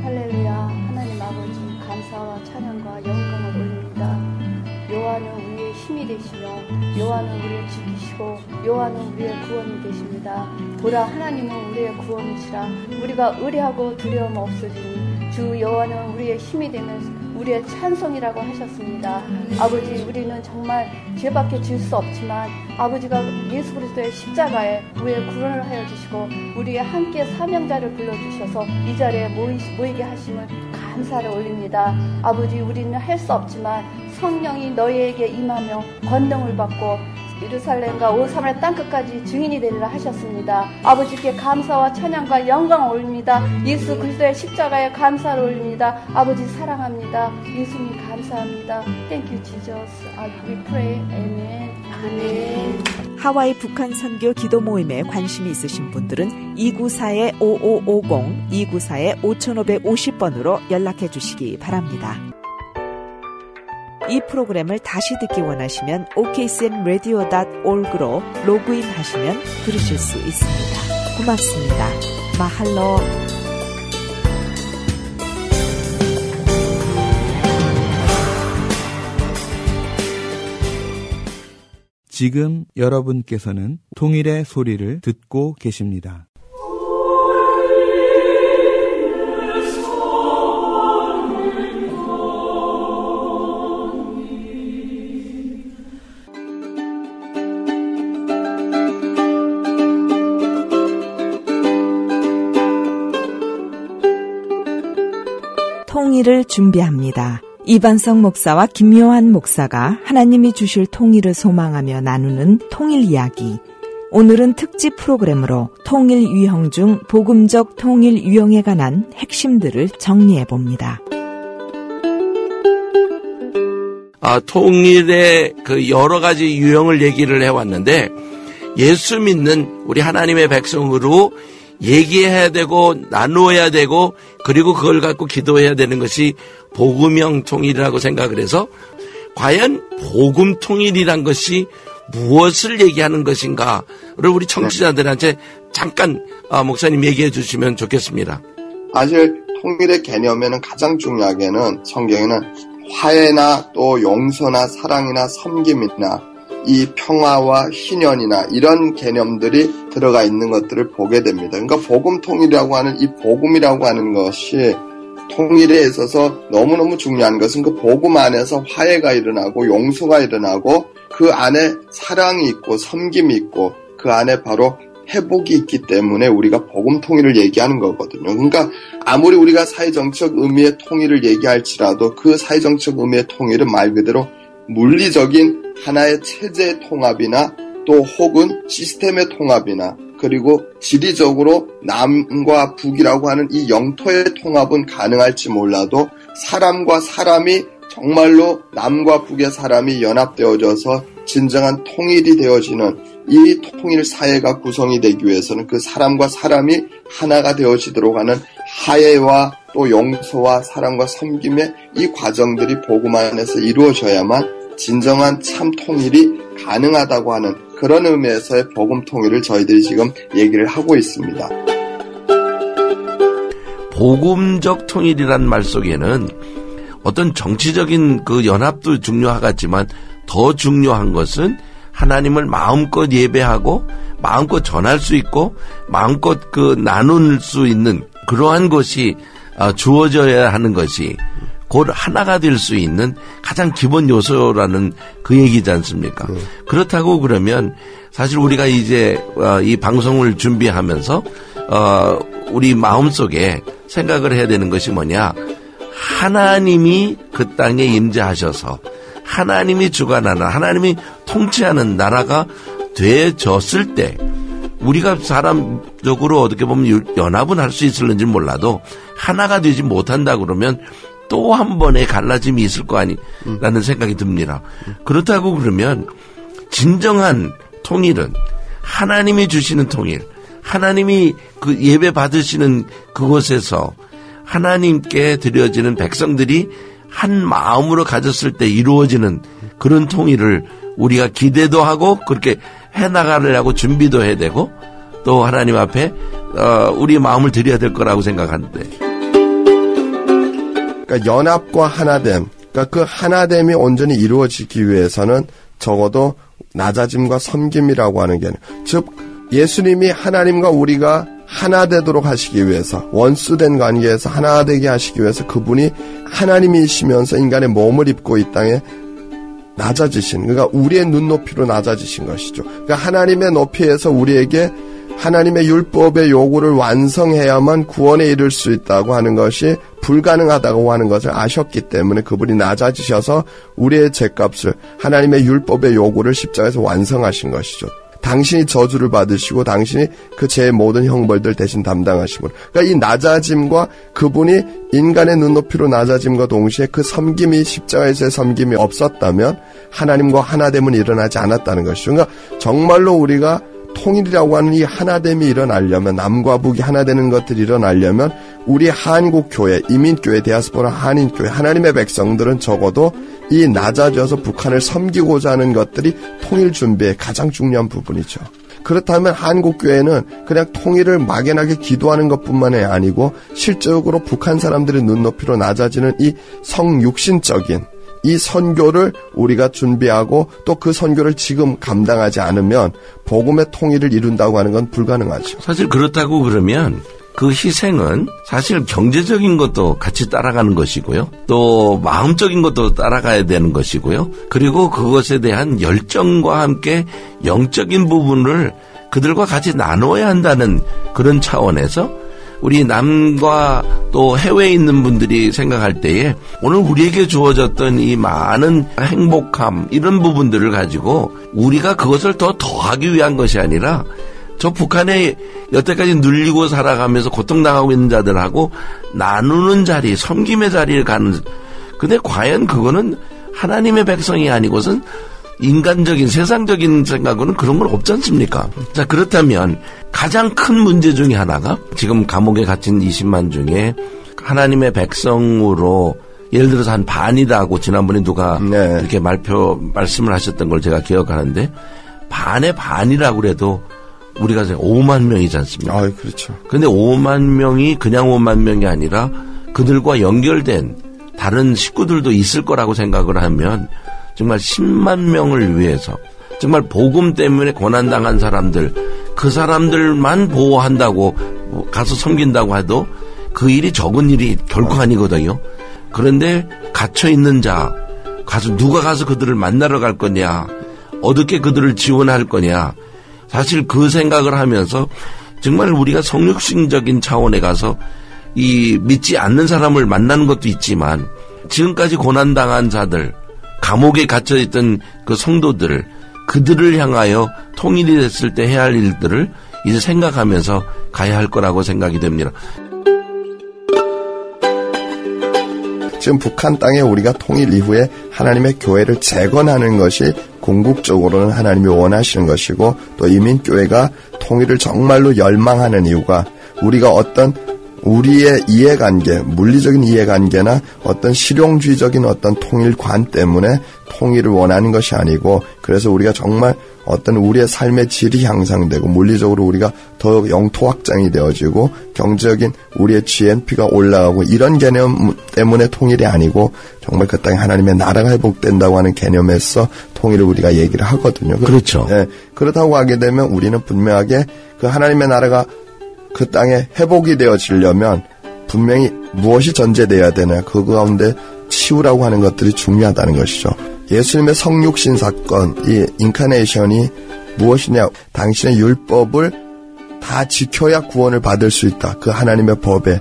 할렐루야, 하나님 아버지 감사와 찬양과 영광을 올립니다. 여호와는 우리의 힘이 되시며 여호와는 우리를 지키시고 여호와는 우리의 구원이 되십니다. 보라, 하나님은 우리의 구원이시라. 우리가 의뢰하고 두려움 없으리니 주 여호와는 우리의 힘이 되면서 우리의 찬송이라고 하셨습니다. 아버지, 우리는 정말 죄밖에 질 수 없지만 아버지가 예수 그리스도의 십자가에 우리의 구원을 하여 주시고 우리의 함께 사명자를 불러주셔서 이 자리에 모이게 하심을 감사를 올립니다. 아버지, 우리는 할 수 없지만 성령이 너희에게 임하며 권능을 받고 예루살렘과 오사마리아 땅끝까지 증인이 되리라 하셨습니다. 아버지께 감사와 찬양과 영광을 올립니다. 예수 그리스도의 십자가에 감사를 올립니다. 아버지 사랑합니다. 예수님 감사합니다. Thank you, Jesus. We pray. Amen. 아멘. 하와이 북한 선교 기도 모임에 관심이 있으신 분들은 294-5550, 294-5550번으로 연락해 주시기 바랍니다. 이 프로그램을 다시 듣기 원하시면 okcnradio.org로 로그인 하시면 들으실 수 있습니다. 고맙습니다. 마할로. 지금 여러분께서는 통일의 소리를 듣고 계십니다. 통일을 준비합니다. 이반성 목사와 김요한 목사가 하나님이 주실 통일을 소망하며 나누는 통일 이야기. 오늘은 특집 프로그램으로 통일 유형 중 복음적 통일 유형에 관한 핵심들을 정리해 봅니다. 통일의 그 여러 가지 유형을 얘기를 해왔는데, 예수 믿는 우리 하나님의 백성으로 얘기해야 되고 나누어야 되고 그리고 그걸 갖고 기도해야 되는 것이 복음형 통일이라고 생각을 해서, 과연 복음 통일이란 것이 무엇을 얘기하는 것인가를 우리 청취자들한테 잠깐 목사님 얘기해 주시면 좋겠습니다. 사실 통일의 개념에는 가장 중요하게는 성경에는 화해나 또 용서나 사랑이나 섬김이나 이 평화와 희년이나 이런 개념들이 들어가 있는 것들을 보게 됩니다. 그러니까 복음 통일이라고 하는 이 복음이라고 하는 것이 통일에 있어서 너무너무 중요한 것은 그 복음 안에서 화해가 일어나고 용서가 일어나고 그 안에 사랑이 있고 섬김이 있고 그 안에 바로 회복이 있기 때문에 우리가 복음 통일을 얘기하는 거거든요. 그러니까 아무리 우리가 사회정치적 의미의 통일을 얘기할지라도 그 사회정치적 의미의 통일은 말 그대로 물리적인 하나의 체제의 통합이나 또 혹은 시스템의 통합이나 그리고 지리적으로 남과 북이라고 하는 이 영토의 통합은 가능할지 몰라도 사람과 사람이 정말로 남과 북의 사람이 연합되어져서 진정한 통일이 되어지는 이 통일 사회가 구성이 되기 위해서는 그 사람과 사람이 하나가 되어지도록 하는 화해와 또 용서와 사랑과 섬김의 이 과정들이 복음 안에서 이루어져야만 진정한 참 통일이 가능하다고 하는 그런 의미에서의 복음 통일을 저희들이 지금 얘기를 하고 있습니다. 복음적 통일이라는 말 속에는 어떤 정치적인 그 연합도 중요하겠지만 더 중요한 것은 하나님을 마음껏 예배하고 마음껏 전할 수 있고 마음껏 그 나눌 수 있는 그러한 것이 주어져야 하는 것이 곧 하나가 될 수 있는 가장 기본 요소라는 그 얘기지 않습니까? 그렇다고 그러면 사실 우리가 이제 이 방송을 준비하면서 우리 마음속에 생각을 해야 되는 것이 뭐냐? 하나님이 그 땅에 임재하셔서 하나님이 주관하는 하나님이 통치하는 나라가 되어졌을 때 우리가 사람적으로 어떻게 보면 연합은 할 수 있을는지 몰라도 하나가 되지 못한다 그러면 또 한 번의 갈라짐이 있을 거 아니라는 생각이 듭니다. 그렇다고 그러면 진정한 통일은 하나님이 주시는 통일, 하나님이 그 예배 받으시는 그곳에서 하나님께 드려지는 백성들이 한 마음으로 가졌을 때 이루어지는 그런 통일을 우리가 기대도 하고 그렇게 해나가려고 준비도 해야 되고 또 하나님 앞에 우리 마음을 드려야 될 거라고 생각하는데, 그러니까 연합과 하나됨, 그러니까 그 하나됨이 온전히 이루어지기 위해서는 적어도 낮아짐과 섬김이라고 하는 게, 즉 예수님이 하나님과 우리가 하나 되도록 하시기 위해서, 원수된 관계에서 하나 되게 하시기 위해서 그분이 하나님이시면서 인간의 몸을 입고 이 땅에 낮아지신, 그러니까 우리의 눈높이로 낮아지신 것이죠. 그러니까 하나님의 높이에서 우리에게 하나님의 율법의 요구를 완성해야만 구원에 이를 수 있다고 하는 것이 불가능하다고 하는 것을 아셨기 때문에 그분이 낮아지셔서 우리의 죄값을, 하나님의 율법의 요구를 십자가에서 완성하신 것이죠. 당신이 저주를 받으시고 당신이 그 죄의 모든 형벌들 대신 담당하시고, 그러니까 이 낮아짐과 그분이 인간의 눈높이로 낮아짐과 동시에 그 섬김이, 십자가에서의 섬김이 없었다면 하나님과 하나됨은 일어나지 않았다는 것이죠. 그러니까 정말로 우리가 통일이라고 하는 이 하나됨이 일어나려면, 남과 북이 하나 되는 것들이 일어나려면 우리 한국교회, 이민교회, 디아스포라 한인교회, 하나님의 백성들은 적어도 이 낮아져서 북한을 섬기고자 하는 것들이 통일 준비의 가장 중요한 부분이죠. 그렇다면 한국교회는 그냥 통일을 막연하게 기도하는 것뿐만이 아니고 실적으로 북한 사람들의 눈높이로 낮아지는 이 성육신적인 이 선교를 우리가 준비하고 또 그 선교를 지금 감당하지 않으면 복음의 통일을 이룬다고 하는 건 불가능하죠. 사실 그렇다고 그러면 그 희생은 사실 경제적인 것도 같이 따라가는 것이고요. 또 마음적인 것도 따라가야 되는 것이고요. 그리고 그것에 대한 열정과 함께 영적인 부분을 그들과 같이 나눠야 한다는 그런 차원에서 우리 남과 또 해외에 있는 분들이 생각할 때에 오늘 우리에게 주어졌던 이 많은 행복함 이런 부분들을 가지고 우리가 그것을 더 더하기 위한 것이 아니라 저 북한에 여태까지 눌리고 살아가면서 고통당하고 있는 자들하고 나누는 자리, 섬김의 자리를 가는. 근데 과연 그거는 하나님의 백성이 아니고선 인간적인 세상적인 생각으로는 그런 건 없지 않습니까? 자, 그렇다면 가장 큰 문제 중에 하나가 지금 감옥에 갇힌 20만 중에 하나님의 백성으로 예를 들어서 한 반이다 하고 지난번에 누가 이렇게 말씀을 하셨던 걸 제가 기억하는데 반의 반이라고 그래도 우리가 5만 명이지 않습니까? 아, 그렇죠. 근데 5만 명이 그냥 5만 명이 아니라 그들과 연결된 다른 식구들도 있을 거라고 생각을 하면 정말 10만 명을 위해서 정말 복음 때문에 고난당한 사람들, 그 사람들만 보호한다고 가서 섬긴다고 해도 그 일이 적은 일이 결코 아니거든요. 그런데 갇혀있는 자, 누가 가서 그들을 만나러 갈 거냐, 어떻게 그들을 지원할 거냐, 사실 그 생각을 하면서 정말 우리가 성육신적인 차원에 가서 이 믿지 않는 사람을 만나는 것도 있지만 지금까지 고난당한 자들, 감옥에 갇혀있던 그 성도들을 그들을 향하여 통일이 됐을 때 해야 할 일들을 이제 생각하면서 가야 할 거라고 생각이 됩니다. 지금 북한 땅에 우리가 통일 이후에 하나님의 교회를 재건하는 것이 궁극적으로는 하나님이 원하시는 것이고 또 이민교회가 통일을 정말로 열망하는 이유가 우리가 어떤 우리의 이해관계, 물리적인 이해관계나 어떤 실용주의적인 어떤 통일관 때문에 통일을 원하는 것이 아니고 그래서 우리가 정말 어떤 우리의 삶의 질이 향상되고 물리적으로 우리가 더 영토 확장이 되어지고 경제적인 우리의 GNP가 올라가고 이런 개념 때문에 통일이 아니고 정말 그 땅에 하나님의 나라가 회복된다고 하는 개념에서 통일을 우리가 얘기를 하거든요. 그렇죠. 네, 그렇다고 하게 되면 우리는 분명하게 그 하나님의 나라가 그 땅에 회복이 되어지려면 분명히 무엇이 전제되어야 되나 그 가운데 치유라고 하는 것들이 중요하다는 것이죠. 예수님의 성육신 사건, 이 인카네이션이 무엇이냐, 당신의 율법을 다 지켜야 구원을 받을 수 있다. 그 하나님의 법에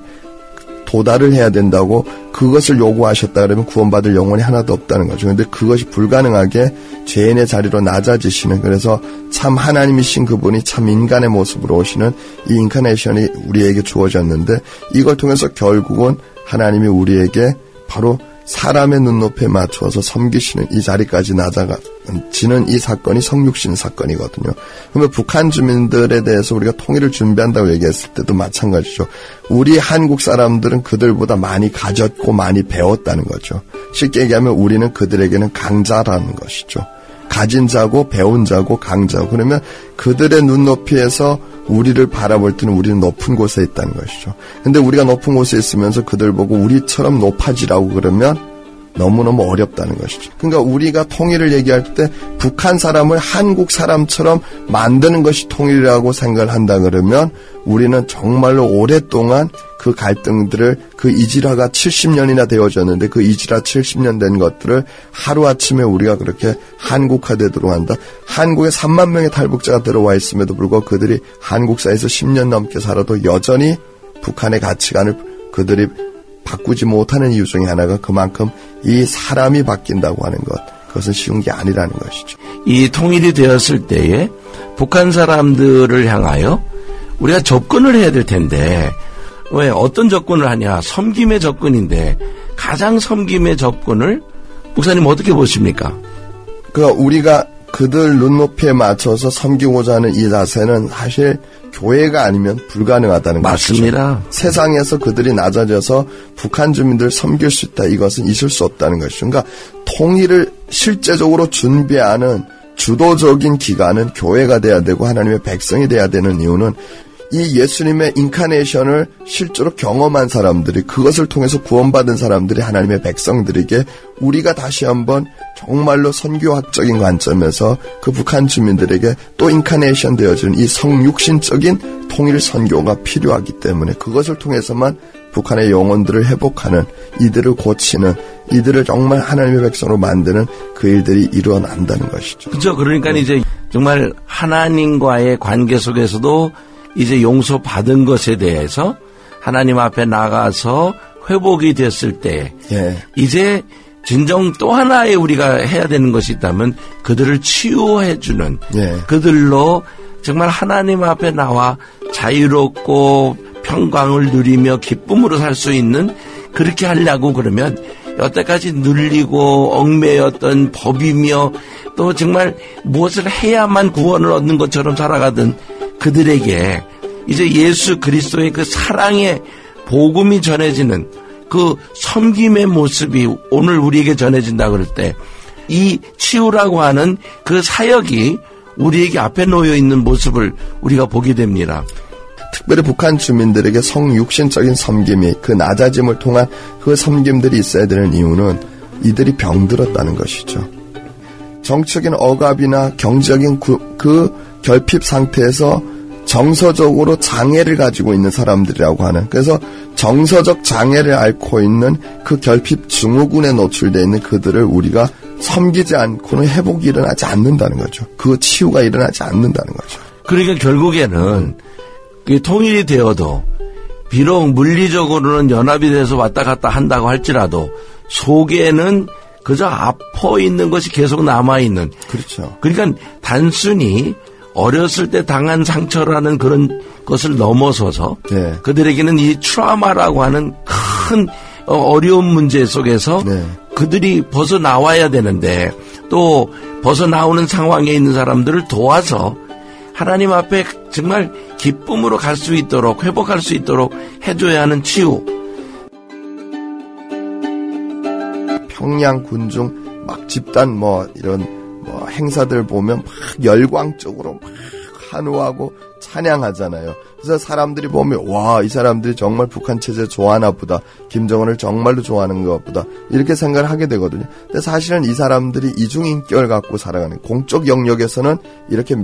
도달을 해야 된다고 그것을 요구하셨다 그러면 구원받을 영혼이 하나도 없다는 거죠. 그런데 그것이 불가능하게 죄인의 자리로 낮아지시는, 그래서 참 하나님이신 그분이 참 인간의 모습으로 오시는 이 인카네이션이 우리에게 주어졌는데 이걸 통해서 결국은 하나님이 우리에게 바로 사람의 눈높이에 맞추어서 섬기시는 이 자리까지 낮아지는 이 사건이 성육신 사건이거든요. 그러면 북한 주민들에 대해서 우리가 통일을 준비한다고 얘기했을 때도 마찬가지죠. 우리 한국 사람들은 그들보다 많이 가졌고 많이 배웠다는 거죠. 쉽게 얘기하면 우리는 그들에게는 강자라는 것이죠. 가진 자고 배운 자고 강자고. 그러면 그들의 눈높이에서 우리를 바라볼 때는 우리는 높은 곳에 있다는 것이죠. 근데 우리가 높은 곳에 있으면서 그들 보고 우리처럼 높아지라고 그러면 너무너무 어렵다는 것이죠. 그러니까 우리가 통일을 얘기할 때 북한 사람을 한국 사람처럼 만드는 것이 통일이라고 생각을 한다 그러면 우리는 정말로 오랫동안 그 갈등들을, 그 이지라가 70년이나 되어졌는데 그 이지라 70년 된 것들을 하루아침에 우리가 그렇게 한국화되도록 한다. 한국에 3만 명의 탈북자가 들어와 있음에도 불구하고 그들이 한국사에서 10년 넘게 살아도 여전히 북한의 가치관을 그들이 바꾸지 못하는 이유 중에 하나가 그만큼 이 사람이 바뀐다고 하는 것, 그것은 쉬운 게 아니라는 것이죠. 이 통일이 되었을 때에 북한 사람들을 향하여 우리가 접근을 해야 될 텐데 왜 어떤 접근을 하냐? 섬김의 접근인데 가장 섬김의 접근을 목사님 어떻게 보십니까? 우리가 그들 눈높이에 맞춰서 섬기고자 하는 이 자세는 사실 교회가 아니면 불가능하다는 맞습니다. 것이죠. 세상에서 그들이 낮아져서 북한 주민들을 섬길 수 있다. 이것은 있을 수 없다는 것이죠. 그러니까 통일을 실제적으로 준비하는 주도적인 기관은 교회가 돼야 되고 하나님의 백성이 돼야 되는 이유는 이 예수님의 인카네이션을 실제로 경험한 사람들이, 그것을 통해서 구원받은 사람들이 하나님의 백성들에게 우리가 다시 한번 정말로 선교학적인 관점에서 그 북한 주민들에게 또 인카네이션 되어지는 이 성육신적인 통일 선교가 필요하기 때문에 그것을 통해서만 북한의 영혼들을 회복하는, 이들을 고치는, 이들을 정말 하나님의 백성으로 만드는 그 일들이 일어난다는 것이죠. 그렇죠. 그러니까 이제 정말 하나님과의 관계 속에서도 이제 용서받은 것에 대해서 하나님 앞에 나가서 회복이 됐을 때 예. 이제 진정 또 하나의 우리가 해야 되는 것이 있다면 그들을 치유해주는 예. 그들로 정말 하나님 앞에 나와 자유롭고 평강을 누리며 기쁨으로 살 수 있는 그렇게 하려고 그러면 여태까지 눌리고 얽매였던 법이며 또 정말 무엇을 해야만 구원을 얻는 것처럼 살아가던 그들에게 이제 예수 그리스도의 그 사랑의 복음이 전해지는 그 섬김의 모습이 오늘 우리에게 전해진다 그럴 때 이 치유라고 하는 그 사역이 우리에게 앞에 놓여 있는 모습을 우리가 보게 됩니다. 특별히 북한 주민들에게 성육신적인 섬김이 그 낮아짐을 통한 그 섬김들이 있어야 되는 이유는 이들이 병들었다는 것이죠. 정치적인 억압이나 경제적인 그 결핍 상태에서 정서적으로 장애를 가지고 있는 사람들이라고 하는, 그래서 정서적 장애를 앓고 있는 그 결핍 증후군에 노출되어 있는 그들을 우리가 섬기지 않고는 회복이 일어나지 않는다는 거죠. 그 치유가 일어나지 않는다는 거죠. 그러니까 결국에는 통일이 되어도 비록 물리적으로는 연합이 돼서 왔다 갔다 한다고 할지라도 속에는 그저 아파 있는 것이 계속 남아있는. 그렇죠. 그러니까 단순히 어렸을 때 당한 상처라는 그런 것을 넘어서서 네. 그들에게는 이 트라우마라고 하는 큰 어려운 문제 속에서 네. 그들이 벗어나와야 되는데 또 벗어나오는 상황에 있는 사람들을 도와서 하나님 앞에 정말 기쁨으로 갈 수 있도록 회복할 수 있도록 해줘야 하는 치유. 평양 군중 막 집단 이런 행사들 보면 막 열광적으로 막 환호하고 찬양하잖아요. 그래서 사람들이 보면 와, 이 사람들이 정말 북한 체제 좋아하나 보다. 김정은을 정말로 좋아하는 것 보다. 이렇게 생각을 하게 되거든요. 근데 사실은 이 사람들이 이중인격을 갖고 살아가는, 공적 영역에서는 이렇게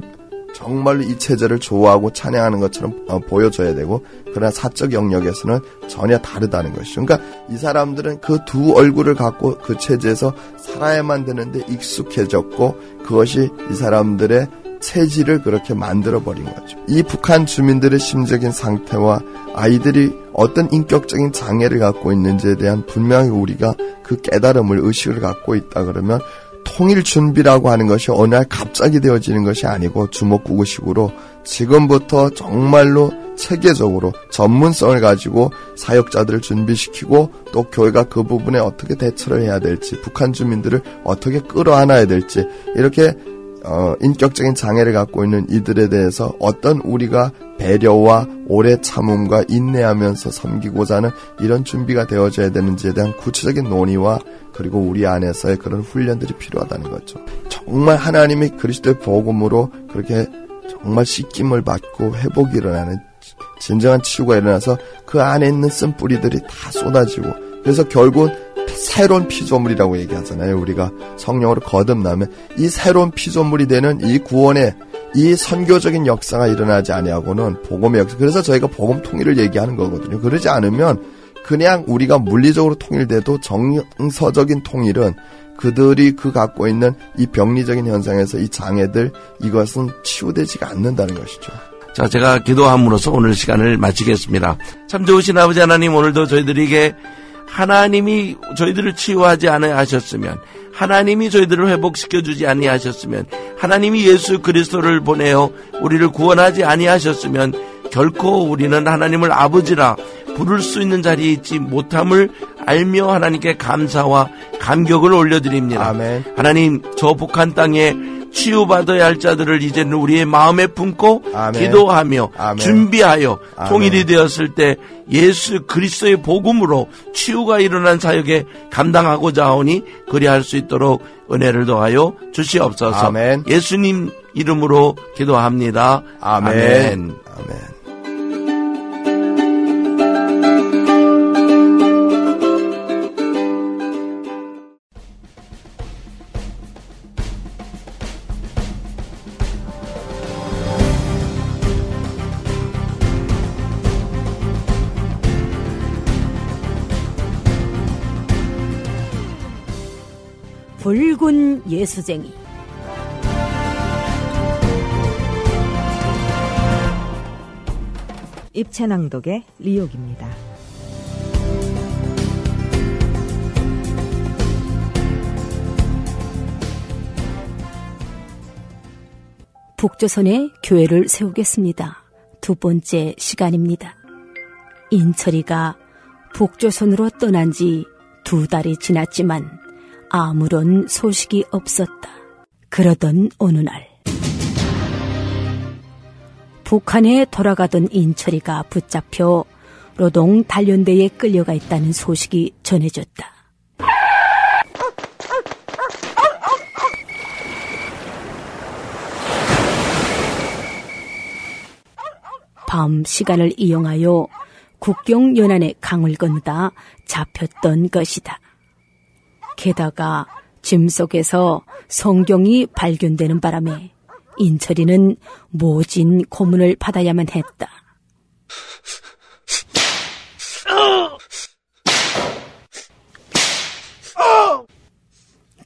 정말로 이 체제를 좋아하고 찬양하는 것처럼 보여줘야 되고, 그러나 사적 영역에서는 전혀 다르다는 것이죠. 그러니까 이 사람들은 그 두 얼굴을 갖고 그 체제에서 살아야만 되는데 익숙해졌고, 그것이 이 사람들의 체질을 그렇게 만들어버린 거죠. 이 북한 주민들의 심적인 상태와 아이들이 어떤 인격적인 장애를 갖고 있는지에 대한 분명히 우리가 그 깨달음을, 의식을 갖고 있다 그러면 통일 준비라고 하는 것이 어느 날 갑자기 되어지는 것이 아니고 주먹구구식으로 지금부터 정말로 체계적으로 전문성을 가지고 사역자들을 준비시키고 또 교회가 그 부분에 어떻게 대처를 해야 될지, 북한 주민들을 어떻게 끌어안아야 될지, 이렇게 인격적인 장애를 갖고 있는 이들에 대해서 어떤 우리가 배려와 오래 참음과 인내하면서 섬기고자 하는 이런 준비가 되어져야 되는지에 대한 구체적인 논의와 그리고 우리 안에서의 그런 훈련들이 필요하다는 거죠. 정말 하나님의 그리스도의 복음으로 그렇게 정말 씻김을 받고 회복이 일어나는 진정한 치유가 일어나서 그 안에 있는 쓴뿌리들이 다 쏟아지고, 그래서 결국은 새로운 피조물이라고 얘기하잖아요. 우리가 성령으로 거듭나면 이 새로운 피조물이 되는 이 구원의 이 선교적인 역사가 일어나지 아니하고는 복음의 역사. 그래서 저희가 복음 통일을 얘기하는 거거든요. 그러지 않으면 그냥 우리가 물리적으로 통일돼도 정서적인 통일은 그들이 갖고 있는 이 병리적인 현상에서 이 장애들, 이것은 치유되지가 않는다는 것이죠. 자, 제가 기도함으로써 오늘 시간을 마치겠습니다. 참 좋으신 아버지 하나님, 오늘도 저희들에게 하나님이 저희들을 치유하지 아니하셨으면, 하나님이 저희들을 회복시켜주지 아니하셨으면, 하나님이 예수 그리스도를 보내어 우리를 구원하지 아니하셨으면 결코 우리는 하나님을 아버지라 부를 수 있는 자리에 있지 못함을 알며 하나님께 감사와 감격을 올려드립니다. 아멘. 하나님, 저 북한 땅에 치유받아야 할 자들을 이제는 우리의 마음에 품고 아멘. 기도하며 아멘. 준비하여 아멘. 통일이 되었을 때 예수 그리스도의 복음으로 치유가 일어난 사역에 감당하고자 하오니 그리할 수 있도록 은혜를 더하여 주시옵소서. 아멘. 예수님 이름으로 기도합니다. 아멘. 아멘. 아멘. 붉은 예수쟁이. 입체낭독의 리옥입니다. 북조선에 교회를 세우겠습니다. 두 번째 시간입니다. 인철이가 북조선으로 떠난 지 2달이 지났지만 아무런 소식이 없었다. 그러던 어느 날 북한에 돌아가던 인철이가 붙잡혀 노동 단련대에 끌려가 있다는 소식이 전해졌다. 밤 시간을 이용하여 국경 연안의 강을 건너다 잡혔던 것이다. 게다가 짐 속에서 성경이 발견되는 바람에 인철이는 모진 고문을 받아야만 했다.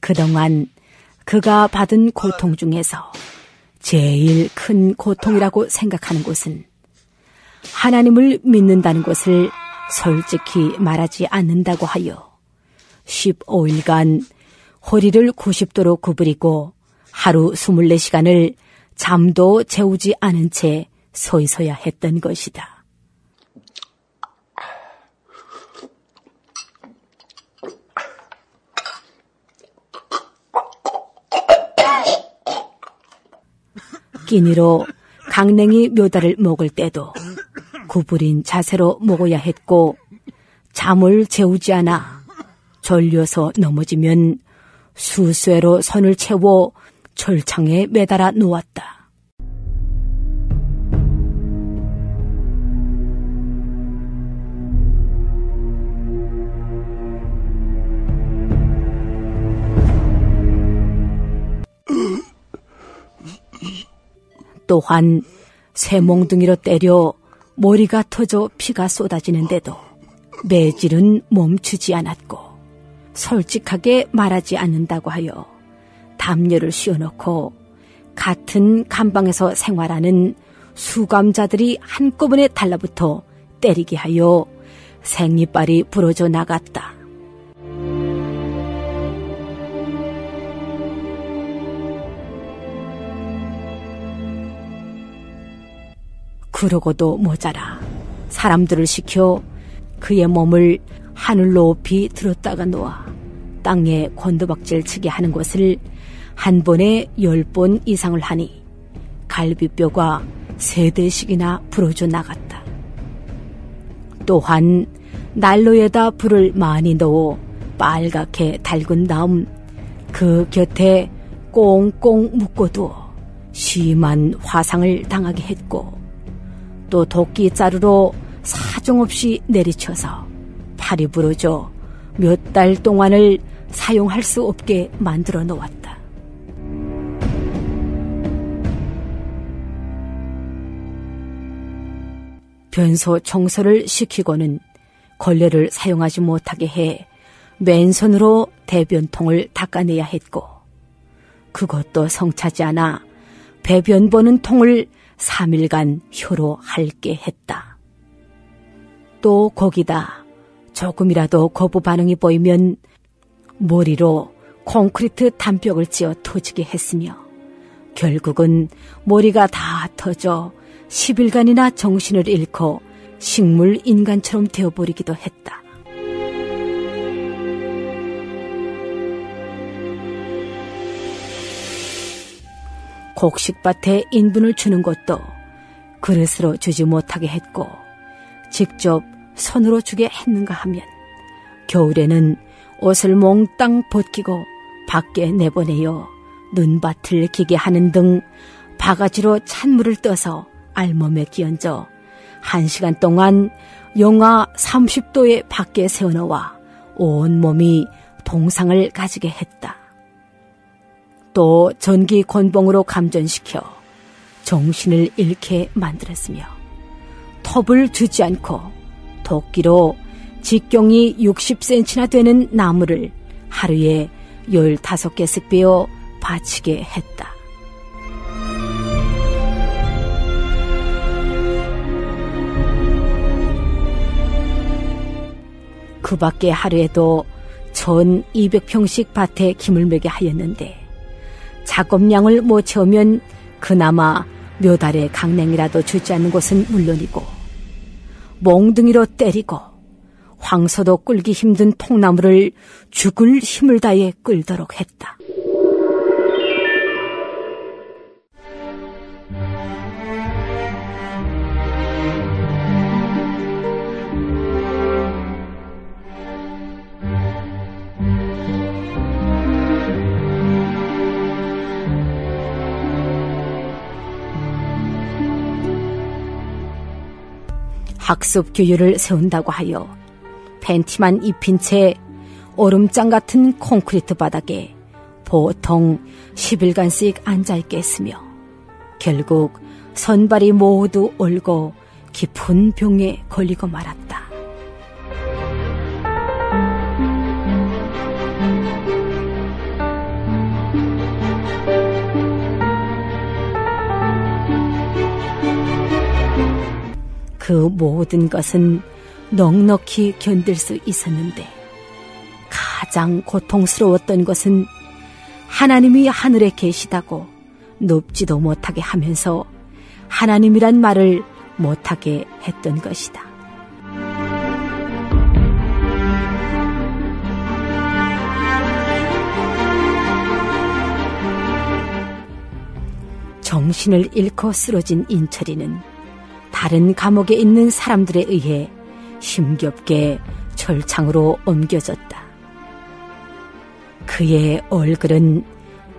그동안 그가 받은 고통 중에서 제일 큰 고통이라고 생각하는 것은 하나님을 믿는다는 것을 솔직히 말하지 않는다고 하여 15일간 허리를 90도로 구부리고 하루 24시간을 잠도 재우지 않은 채 서 있어야 했던 것이다. 끼니로 강냉이 묘다를 먹을 때도 구부린 자세로 먹어야 했고 잠을 재우지 않아 졸려서 넘어지면 수쇠로 선을 채워 철창에 매달아 놓았다. 또한 쇠몽둥이로 때려 머리가 터져 피가 쏟아지는데도 매질은 멈추지 않았고 솔직하게 말하지 않는다고 하여 담요를 씌워놓고 같은 감방에서 생활하는 수감자들이 한꺼번에 달라붙어 때리게 하여 생이빨이 부러져 나갔다. 그러고도 모자라 사람들을 시켜 그의 몸을 하늘 높이 들었다가 놓아 땅에 곤두박질 치게 하는 것을 한 번에 10번 이상을 하니 갈비뼈가 3대씩이나 부러져 나갔다. 또한 난로에다 불을 많이 넣어 빨갛게 달군 다음 그 곁에 꽁꽁 묶어두어 심한 화상을 당하게 했고 또 도끼 자루로 사정없이 내리쳐서 팔이 부러져 몇 달 동안을 사용할 수 없게 만들어 놓았다. 변소 청소를 시키고는 걸레를 사용하지 못하게 해 맨손으로 대변통을 닦아내야 했고 그것도 성차지 않아 배변 보는 통을 3일간 혀로 핥게 했다. 또 거기다 조금이라도 거부 반응이 보이면 머리로 콘크리트 단벽을 찧어 터지게 했으며 결국은 머리가 다 터져 10일간이나 정신을 잃고 식물 인간처럼 되어버리기도 했다. 곡식밭에 인분을 주는 것도 그릇으로 주지 못하게 했고 직접 손으로 주게 했는가 하면 겨울에는 옷을 몽땅 벗기고 밖에 내보내어 눈밭을 기게 하는 등 바가지로 찬물을 떠서 알몸에 끼얹어 1시간 동안 영하 30도에 밖에 세워놓아 온몸이 동상을 가지게 했다. 또 전기 곤봉으로 감전시켜 정신을 잃게 만들었으며 톱을 주지 않고 도끼로 직경이 60cm나 되는 나무를 하루에 15개씩 베어 바치게 했다. 그 밖에 하루에도 1200평씩 밭에 김을 매게 하였는데 작업량을 못 채우면 그나마 몇 알의 강냉이라도 주지 않는 곳은 물론이고 몽둥이로 때리고 황소도 끌기 힘든 통나무를 죽을 힘을 다해 끌도록 했다. 학습 규율을 세운다고 하여 팬티만 입힌 채 얼음장 같은 콘크리트 바닥에 보통 10일간씩 앉아있겠으며 결국 손발이 모두 얼고 깊은 병에 걸리고 말았다. 그 모든 것은 넉넉히 견딜 수 있었는데 가장 고통스러웠던 것은 하나님이 하늘에 계시다고 눕지도 못하게 하면서 하나님이란 말을 못하게 했던 것이다. 정신을 잃고 쓰러진 인철이는 다른 감옥에 있는 사람들에 의해 힘겹게 철창으로 옮겨졌다. 그의 얼굴은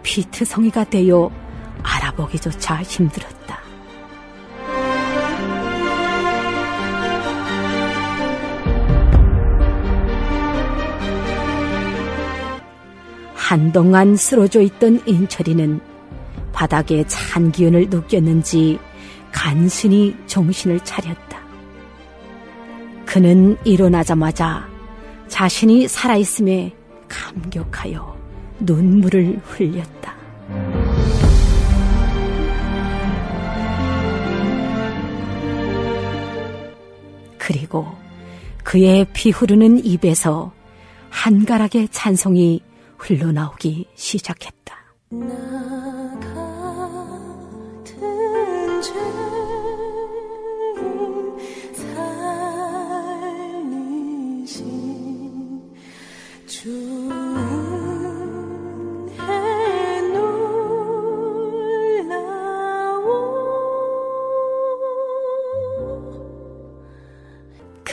피트성이가 되어 알아보기조차 힘들었다. 한동안 쓰러져 있던 인철이는 바닥에 찬 기운을 느꼈는지 간신히 정신을 차렸다. 그는 일어나자마자 자신이 살아있음에 감격하여 눈물을 흘렸다. 그리고 그의 피 흐르는 입에서 한가락의 찬송이 흘러나오기 시작했다.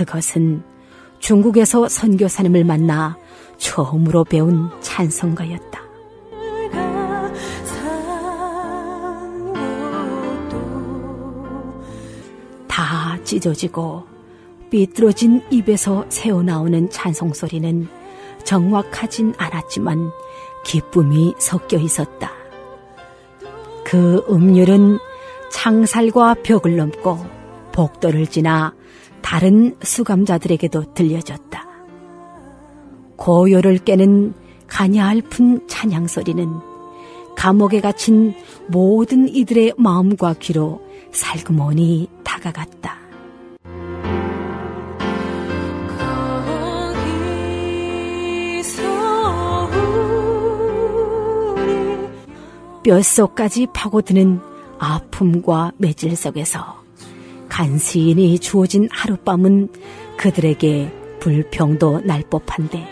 그것은 중국에서 선교사님을 만나 처음으로 배운 찬송가였다. 다 찢어지고 삐뚤어진 입에서 새어나오는 찬송소리는 정확하진 않았지만 기쁨이 섞여 있었다. 그 음률은 창살과 벽을 넘고 복도를 지나 다른 수감자들에게도 들려졌다. 고요를 깨는 가냘픈 찬양소리는 감옥에 갇힌 모든 이들의 마음과 귀로 살그머니 다가갔다. 뼛속까지 파고드는 아픔과 매질 속에서 간신히 주어진 하룻밤은 그들에게 불평도 날 법한데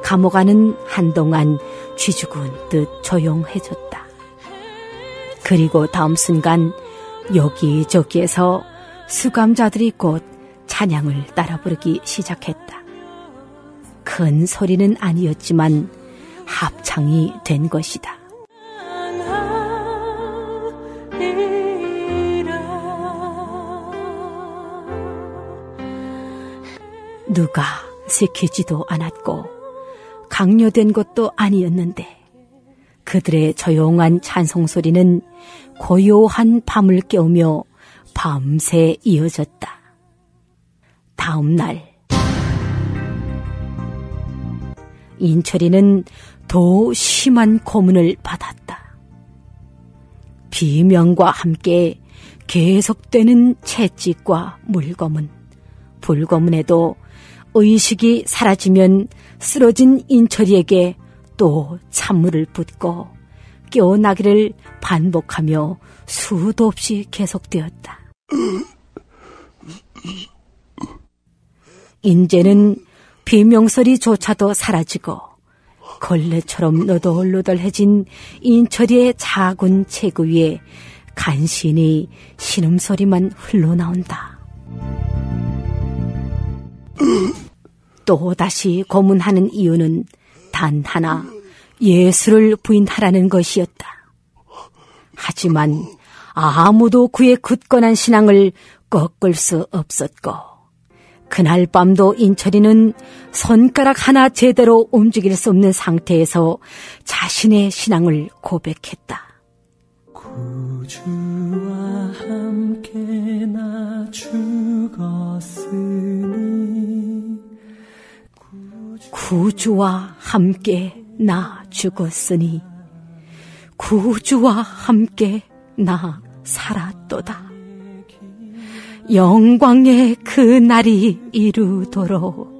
감옥 안은 한동안 쥐죽은 듯 조용해졌다. 그리고 다음 순간 여기저기에서 수감자들이 곧 찬양을 따라 부르기 시작했다. 큰 소리는 아니었지만 합창이 된 것이다. 누가 시키지도 않았고 강요된 것도 아니었는데 그들의 조용한 찬송소리는 고요한 밤을 깨우며 밤새 이어졌다. 다음 날 인철이는 더 심한 고문을 받았다. 비명과 함께 계속되는 채찍과 물고문, 불거문에도 의식이 사라지면 쓰러진 인철이에게 또 찬물을 붓고 깨어나기를 반복하며 수도 없이 계속되었다. 인제는 비명소리조차도 사라지고 걸레처럼 너덜너덜해진 인철이의 작은 체구 위에 간신히 신음소리만 흘러나온다. 또다시 고문하는 이유는 단 하나, 예수를 부인하라는 것이었다. 하지만 아무도 그의 굳건한 신앙을 꺾을 수 없었고, 그날 밤도 인철이는 손가락 하나 제대로 움직일 수 없는 상태에서 자신의 신앙을 고백했다. 구주와 함께 나 죽었으니, 구주와 함께 나 죽었으니, 구주와 함께 나 살았도다. 영광의 그 날이 이루도록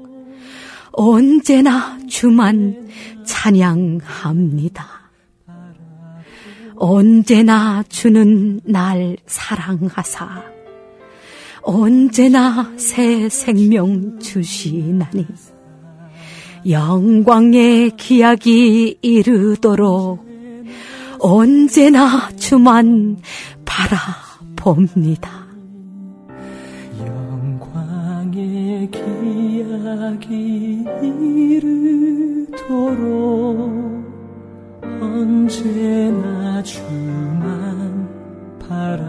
언제나 주만 찬양합니다. 언제나 주는 날 사랑하사 언제나 새 생명 주시나니 영광의 기약이 이르도록 언제나 주만 바라봅니다. 영광의 기약이 이르도록 언제나 주만 바라봅니다.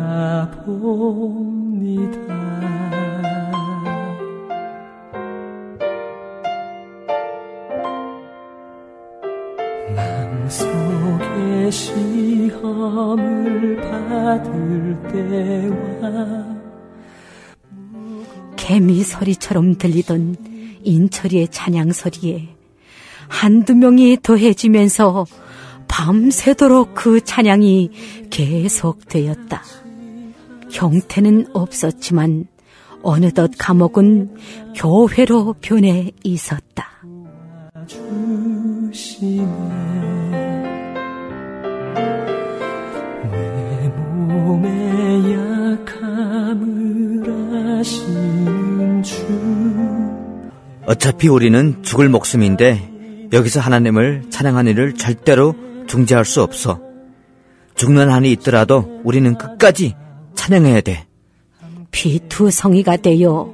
맘 속에 시험을 받을 때와 개미소리처럼 들리던 인철이의 찬양소리에 한두 명이 더해지면서 밤새도록 그 찬양이 계속되었다. 형태는 없었지만 어느덧 감옥은 교회로 변해 있었다. 내 몸의 약함을 아시는 주. 어차피 우리는 죽을 목숨인데 여기서 하나님을 찬양하는 일을 절대로 중지할 수 없어. 죽는 한이 있더라도 우리는 끝까지 찬양해야 돼. 비투성이가 되어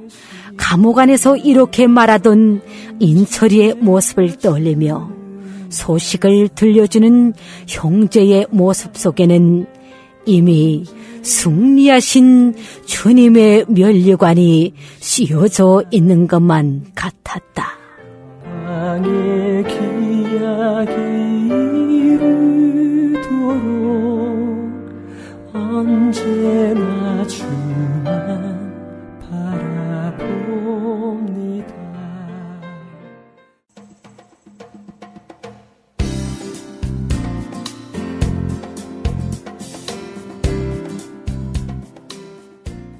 감옥 안에서 이렇게 말하던 인철이의 모습을 떠올리며 소식을 들려주는 형제의 모습 속에는 이미 승리하신 주님의 면류관이 씌워져 있는 것만 같았다. 왕의 기약이 이르도록 언제나 주만 바라봅니다.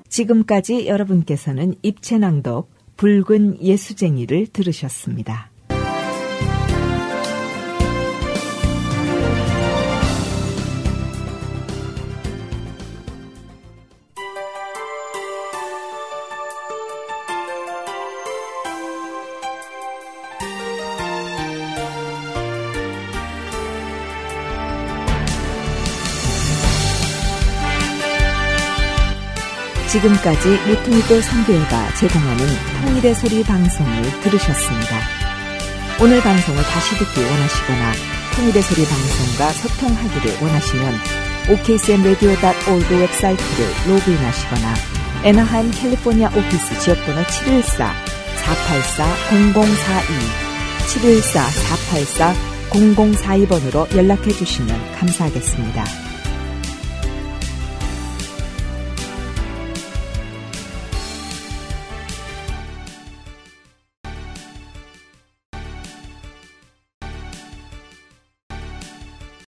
지금까지 여러분께서는 입체낭독 붉은 예수쟁이를 들으셨습니다. 지금까지 모퉁이돌 선교회가 제공하는 통일의 소리 방송을 들으셨습니다. 오늘 방송을 다시 듣기 원하시거나 통일의 소리 방송과 소통하기를 원하시면 okcmradio.org 웹사이트를 로그인하시거나 애나하임 캘리포니아 오피스 지역번호 714-484-0042 714-484-0042번으로 연락해 주시면 감사하겠습니다.